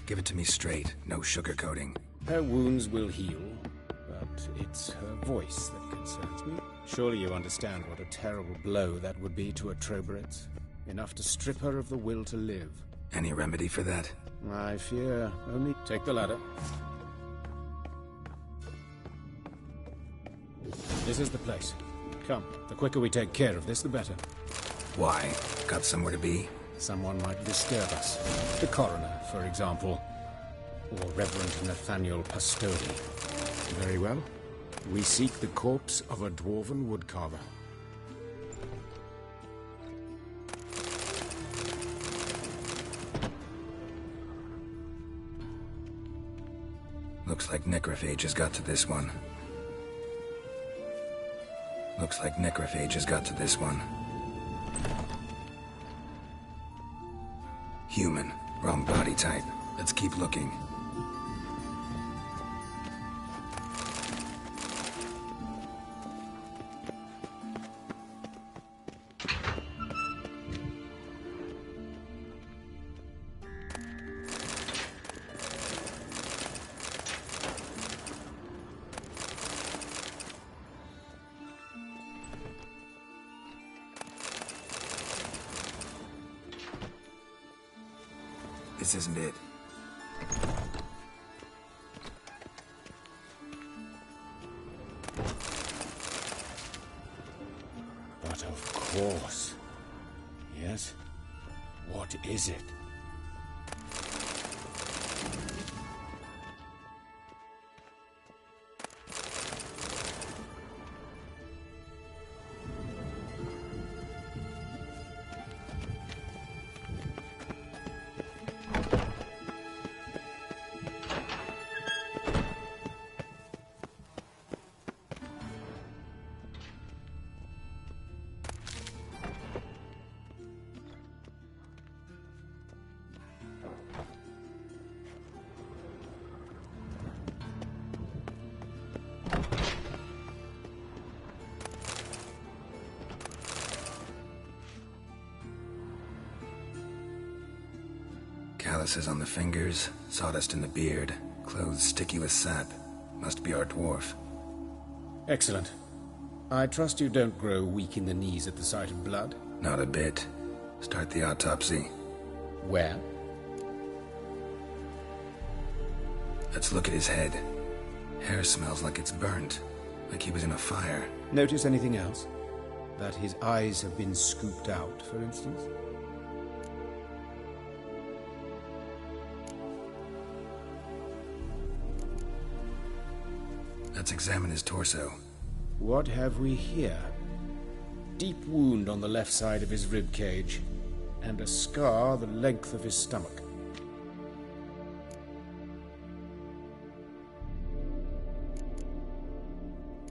Speaker 2: Give it to me straight, no sugarcoating.
Speaker 19: Her wounds will heal, but it's her voice that concerns me. Surely you understand what a terrible blow that would be to a Troberet. Enough to strip her of the will to live.
Speaker 2: Any remedy for that?
Speaker 19: I fear only... Take the ladder. This is the place. Come, the quicker we take care of this, the better.
Speaker 2: Why? Got somewhere to be?
Speaker 19: Someone might disturb us. The coroner, for example. Or Reverend Nathaniel Pastodi. Very well. We seek the corpse of a dwarven woodcarver.
Speaker 2: Looks like necrophages got to this one. Looks like necrophages got to this one. Human. Wrong body type. Let's keep looking. This isn't it.
Speaker 19: But of course. Yes? What is it?
Speaker 2: Calluses on the fingers, sawdust in the beard, clothes sticky with sap. Must be our dwarf.
Speaker 19: Excellent. I trust you don't grow weak in the knees at the sight of blood?
Speaker 2: Not a bit. Start the autopsy.
Speaker 19: Where?
Speaker 2: Let's look at his head. Hair smells like it's burnt, like he was in a fire.
Speaker 19: Notice anything else? That his eyes have been scooped out, for instance?
Speaker 2: Let's examine his torso.
Speaker 19: What have we here? Deep wound on the left side of his rib cage, and a scar the length of his stomach.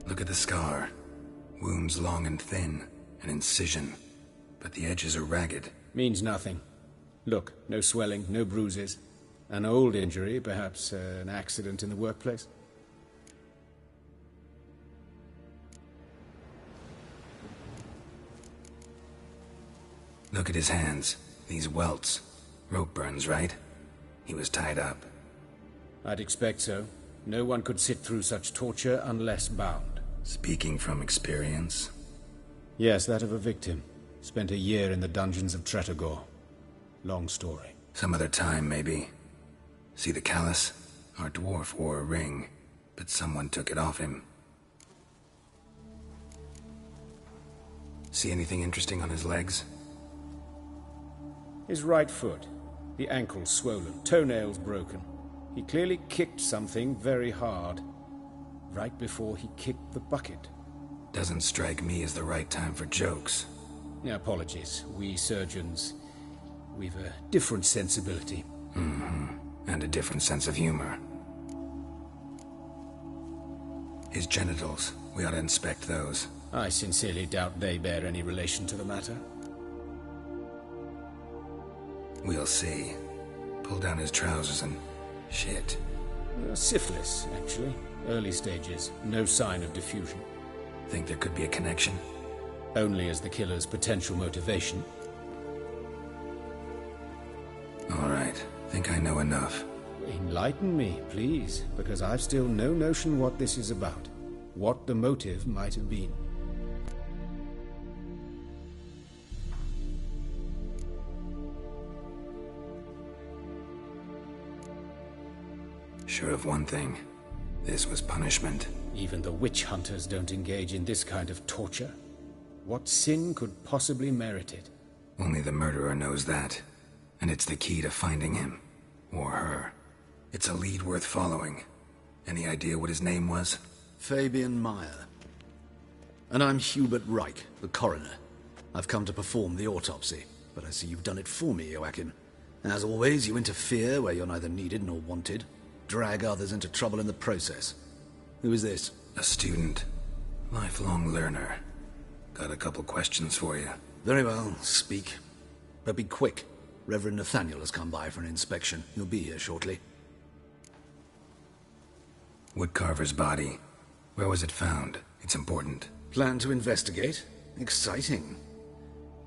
Speaker 2: Look at the scar. Wounds long and thin, an incision, but the edges are ragged.
Speaker 19: Means nothing. Look, no swelling, no bruises. An old injury, perhaps an accident in the workplace.
Speaker 2: Look at his hands. These welts. Rope burns, right? He was tied up.
Speaker 19: I'd expect so. No one could sit through such torture unless bound.
Speaker 2: Speaking from experience?
Speaker 19: Yes, that of a victim. Spent a year in the dungeons of Tretogor. Long story.
Speaker 2: Some other time, maybe. See the callus? Our dwarf wore a ring, but someone took it off him. See anything interesting on his legs?
Speaker 19: His right foot. The ankle swollen, toenails broken. He clearly kicked something very hard. Right before he kicked the bucket.
Speaker 2: Doesn't strike me as the right time for jokes.
Speaker 19: Apologies. We surgeons, we've a different sensibility.
Speaker 2: Mm-hmm. And a different sense of humor. His genitals. We ought to inspect those.
Speaker 19: I sincerely doubt they bear any relation to the matter.
Speaker 2: We'll see. Pull down his trousers and... shit.
Speaker 19: Syphilis, actually. Early stages. No sign of diffusion.
Speaker 2: Think there could be a connection?
Speaker 19: Only as the killer's potential motivation.
Speaker 2: All right. Think I know enough.
Speaker 19: Enlighten me, please, because I've still no notion what this is about. What the motive might have been.
Speaker 2: Sure of one thing. This was punishment.
Speaker 19: Even the witch hunters don't engage in this kind of torture. What sin could possibly merit it?
Speaker 2: Only the murderer knows that. And it's the key to finding him. Or her. It's a lead worth following. Any idea what his name was?
Speaker 20: Fabian Meyer. And I'm Hubert Reich, the coroner. I've come to perform the autopsy, but I see you've done it for me, Joachim. As always, you interfere where you're neither needed nor wanted. Drag others into trouble in the process. Who is this?
Speaker 2: A student. Lifelong learner. Got a couple questions for you.
Speaker 20: Very well, speak. But be quick. Reverend Nathaniel has come by for an inspection. He'll be here shortly.
Speaker 2: Woodcarver's body. Where was it found? It's important.
Speaker 20: Plan to investigate? Exciting.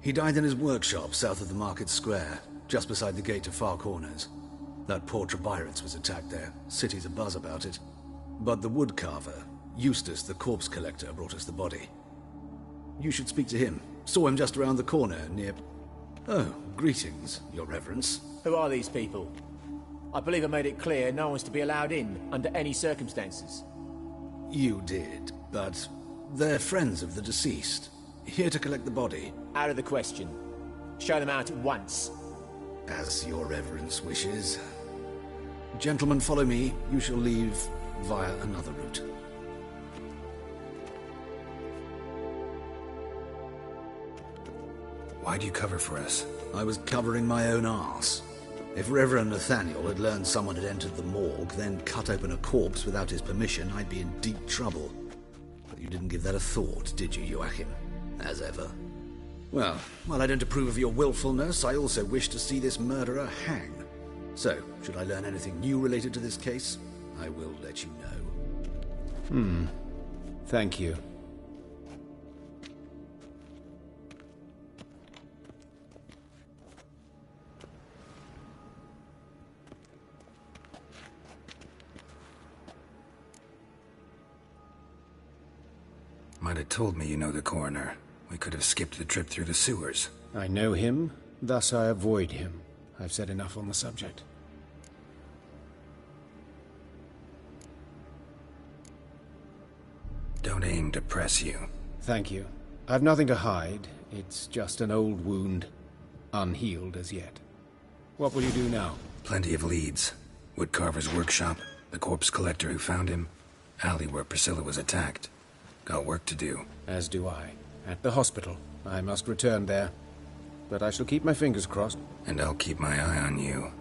Speaker 20: He died in his workshop south of the Market Square, just beside the gate to Far Corners. That poor Trebyritz was attacked there. City's abuzz about it. But the woodcarver, Eustace the corpse collector, brought us the body. You should speak to him. Saw him just around the corner near... Oh, greetings, Your Reverence.
Speaker 7: Who are these people? I believe I made it clear no one's to be allowed in under any circumstances.
Speaker 20: You did, but they're friends of the deceased. Here to collect the body.
Speaker 7: Out of the question. Show them out at once.
Speaker 20: As Your Reverence wishes. Gentlemen, follow me. You shall leave via another route.
Speaker 2: Why'd you cover for us?
Speaker 20: I was covering my own arse. If Reverend Nathaniel had learned someone had entered the morgue, then cut open a corpse without his permission, I'd be in deep trouble. But you didn't give that a thought, did you, Joachim? As ever. Well, while I don't approve of your willfulness, I also wish to see this murderer hang. So, should I learn anything new related to this case, I will let you know.
Speaker 19: Thank you.
Speaker 2: Might have told me you know the coroner. We could have skipped the trip through the sewers.
Speaker 19: I know him, thus I avoid him. I've said enough on the subject.
Speaker 2: Don't aim to press you.
Speaker 19: Thank you. I've nothing to hide. It's just an old wound, unhealed as yet. What will you do now?
Speaker 2: Plenty of leads. Woodcarver's workshop, the corpse collector who found him, alley where Priscilla was attacked. Got work to do.
Speaker 19: As do I. At the hospital. I must return there. But I shall keep my fingers crossed.
Speaker 2: And I'll keep my eye on you.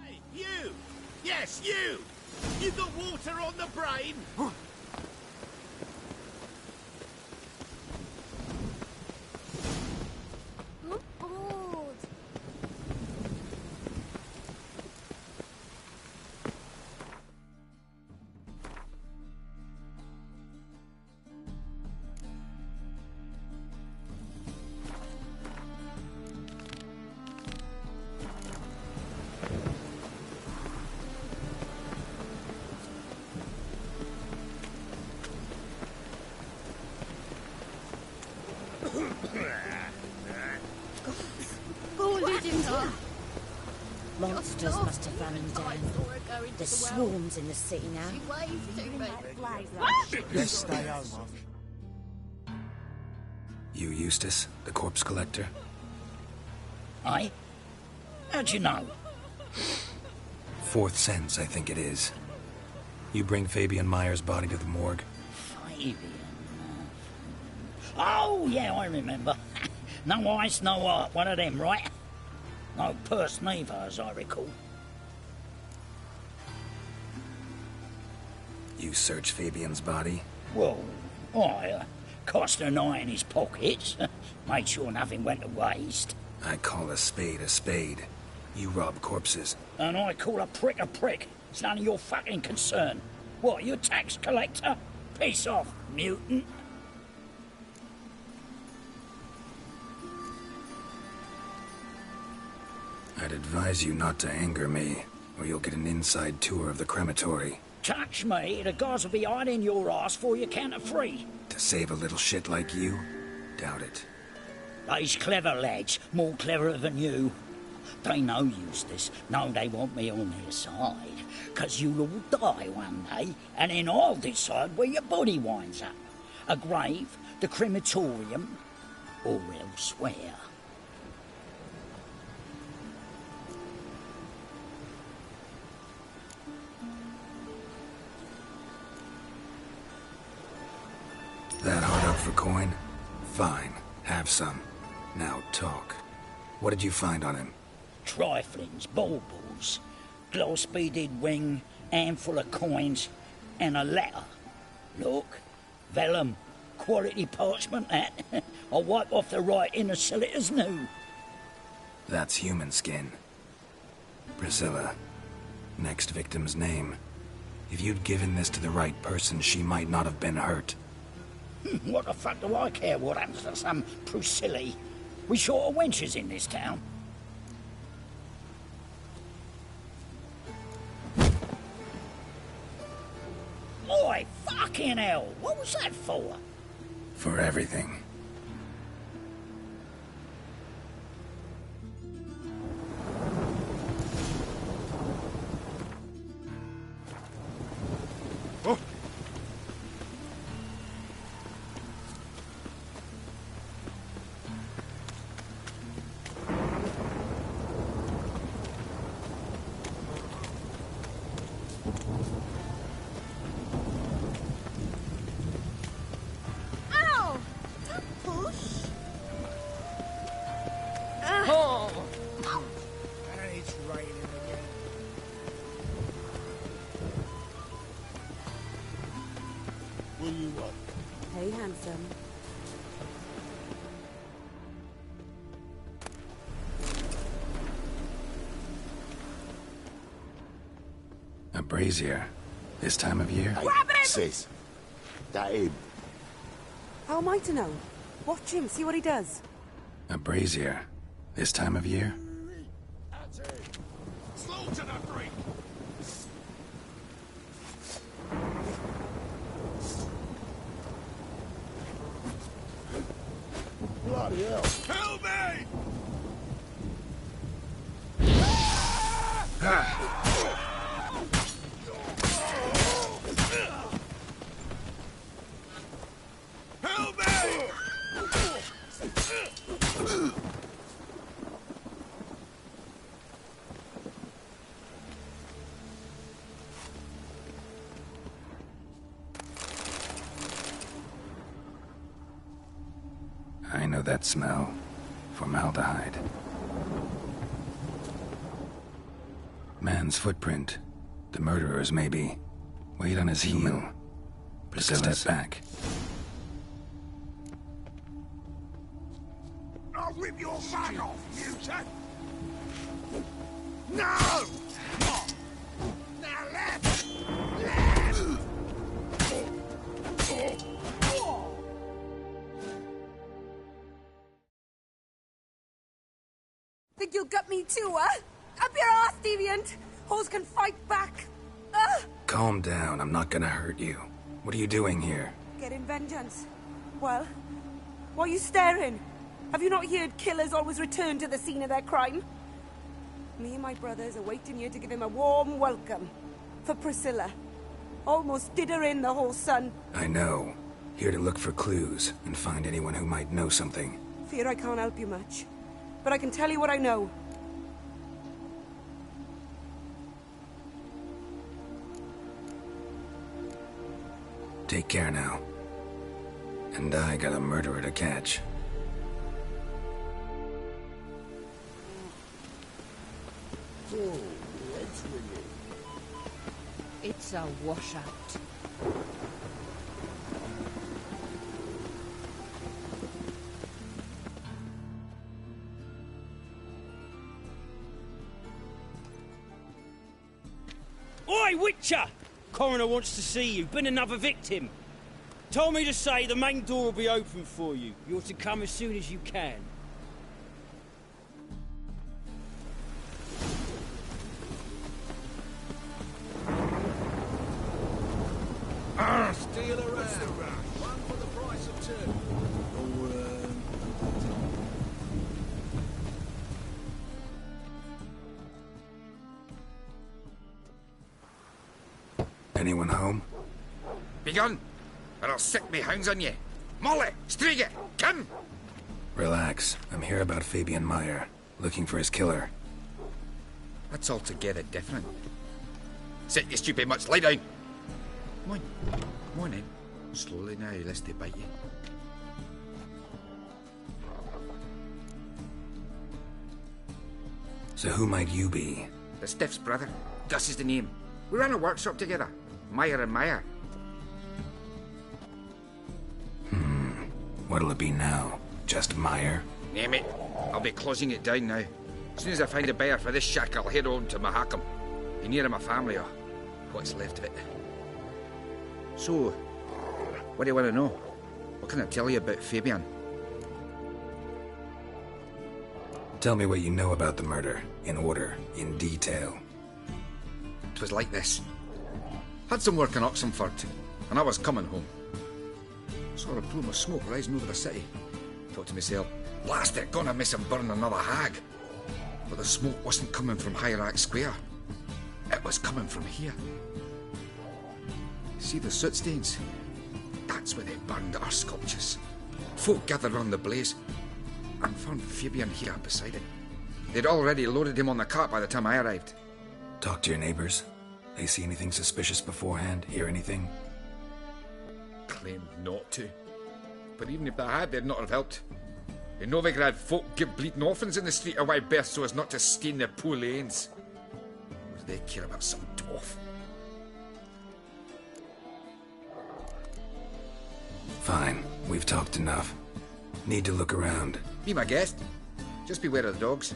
Speaker 1: Hey, you! Yes, you! You got water on the brain?
Speaker 16: Monsters must have run him down. There's swarms in the city now.
Speaker 5: Let's stay home,
Speaker 2: You Eustace, the corpse collector?
Speaker 21: Aye? How'd you know?
Speaker 2: Fourth sense, I think it is. You bring Fabian Meyer's body to the morgue?
Speaker 21: Fabian? Oh, yeah, I remember. No eyes, no heart, one of them, right? No purse neither, as I recall.
Speaker 2: You search Fabian's body?
Speaker 21: Well, I cast an eye in his pockets. Made sure nothing went to waste.
Speaker 2: I call a spade a spade. You rob corpses.
Speaker 21: And I call a prick a prick. It's none of your fucking concern. What, you a tax collector? Piss off, mutant.
Speaker 2: I'd advise you not to anger me, or you'll get an inside tour of the crematory.
Speaker 21: Touch me, the guards will be hiding your ass for you counter-free.
Speaker 2: To save a little shit like you? Doubt it.
Speaker 21: They's clever lads, more cleverer than you. They know Eustace. Know they want me on their side. 'Cause you'll all die one day, and then I'll decide where your body winds up. A grave, the crematorium, or elsewhere.
Speaker 2: That hard up for coin? Fine, have some. Now talk. What did you find on him?
Speaker 21: Triflings, baubles, gloss-beaded ring, handful of coins, and a letter. Look, vellum, quality parchment that. I'll wipe off the writing and sell it as new.
Speaker 2: That's human skin. Priscilla. Next victim's name. If you'd given this to the right person, she might not have been hurt.
Speaker 21: What the fuck do I care what happens to some Priscilla? We short of wenches in this town. Oi, fucking hell! What was that for?
Speaker 2: For everything.
Speaker 11: Oh.
Speaker 8: Ow! Don't push.
Speaker 1: Oh! And it's raining again.
Speaker 12: What do you want?
Speaker 6: Hey, handsome.
Speaker 2: A brazier. This time of year?
Speaker 12: Grab him! Sis, that him.
Speaker 6: How am I to know? Watch him, see what he does.
Speaker 2: A brazier. This time of year?
Speaker 3: Slow to that drink!
Speaker 12: Bloody hell.
Speaker 3: Help me! Help me!
Speaker 2: I know that smell. Formaldehyde. Man's footprint. The murderer's, maybe. Weight on his heel. Priscilla, step back.
Speaker 3: I'll rip your back off, mutant! No! Now left! Left!
Speaker 6: Think you'll gut me too, huh? Up your ass, deviant! Hoes can fight back!
Speaker 2: Calm down, I'm not gonna hurt you. What are you doing here?
Speaker 6: Getting vengeance. Well, why are you staring? Have you not heard killers always return to the scene of their crime? Me and my brothers are waiting here to give him a warm welcome. For Priscilla. Almost did her in, the whole son.
Speaker 2: I know. Here to look for clues and find anyone who might know something.
Speaker 6: Fear I can't help you much. But I can tell you what I know.
Speaker 2: Take care now. And I got a murderer to catch.
Speaker 12: Oh, what's ringing?
Speaker 9: It's a washout.
Speaker 22: Oi, Witcher! Coroner wants to see you. Been another victim. Told me to say the main door will be open for you. You're to come as soon as you can.
Speaker 1: Steal around. One for the price of two.
Speaker 2: Anyone home?
Speaker 11: Begone, or I'll set me hounds on you. Molly, Striga, come!
Speaker 2: Relax. I'm here about Fabian Meyer, looking for his killer.
Speaker 11: That's altogether different. Sit, you stupid mutts, lie down. Come on, come on in. Slowly now, lest they bite you.
Speaker 2: So who might you be?
Speaker 11: The Stiff's brother. Gus is the name. We ran a workshop together. Meyer and Meyer.
Speaker 2: What'll it be now? Just Meyer?
Speaker 11: Name it. I'll be closing it down now. As soon as I find a buyer for this shack, I'll head on to Mahakam. Be near my family, or what's left of it. So, what do you want to know? What can I tell you about Fabian?
Speaker 2: Tell me what you know about the murder, in order, in detail.
Speaker 11: It was like this. Had some work in Oxenford, and I was coming home. Saw a plume of smoke rising over the city. Thought to myself, blast it, gonna miss him burn another hag. But the smoke wasn't coming from Hierarch Square. It was coming from here. See the soot stains? That's where they burned our sculptures. Folk gathered round the blaze and found Fabian here beside it. They'd already loaded him on the cart by the time I arrived.
Speaker 2: Talk to your neighbors. They see anything suspicious beforehand? Hear anything?
Speaker 11: Claimed not to. But even if they had, they'd not have helped. In Novigrad, folk give bleeding orphans in the street a wide berth so as not to stain their poor lanes. What do they care about some dwarf?
Speaker 2: Fine. We've talked enough. Need to look around.
Speaker 11: Be my guest. Just beware of the dogs.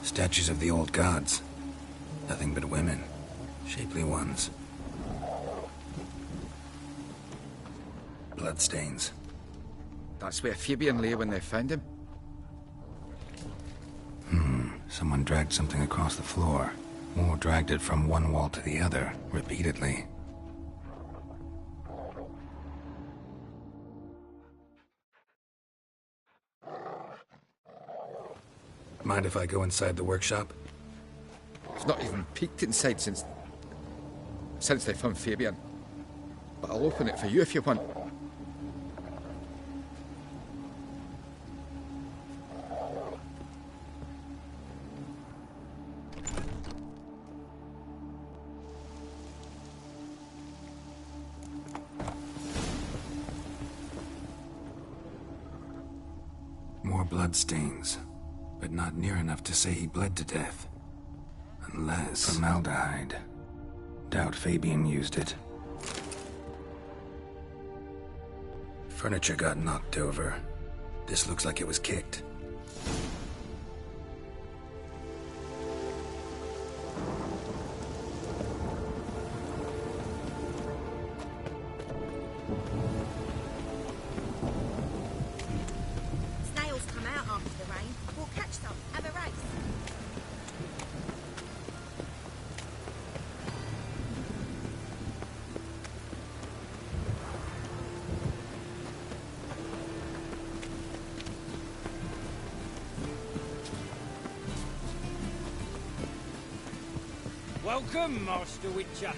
Speaker 2: Statues of the old gods. Nothing but women. Shapely ones. Bloodstains.
Speaker 11: That's where Fabian lay when they found him.
Speaker 2: Someone dragged something across the floor. Or dragged it from one wall to the other, repeatedly. Mind if I go inside the workshop?
Speaker 11: I've not even peeked inside since they found Fabian. But I'll open it for you if you want.
Speaker 2: More bloodstains. But not near enough to say he bled to death. Unless... formaldehyde. Doubt Fabian used it. Furniture got knocked over. This looks like it was kicked.
Speaker 8: Snails come out after the rain. We'll catch some. Have a race.
Speaker 22: Welcome, Master Witcher.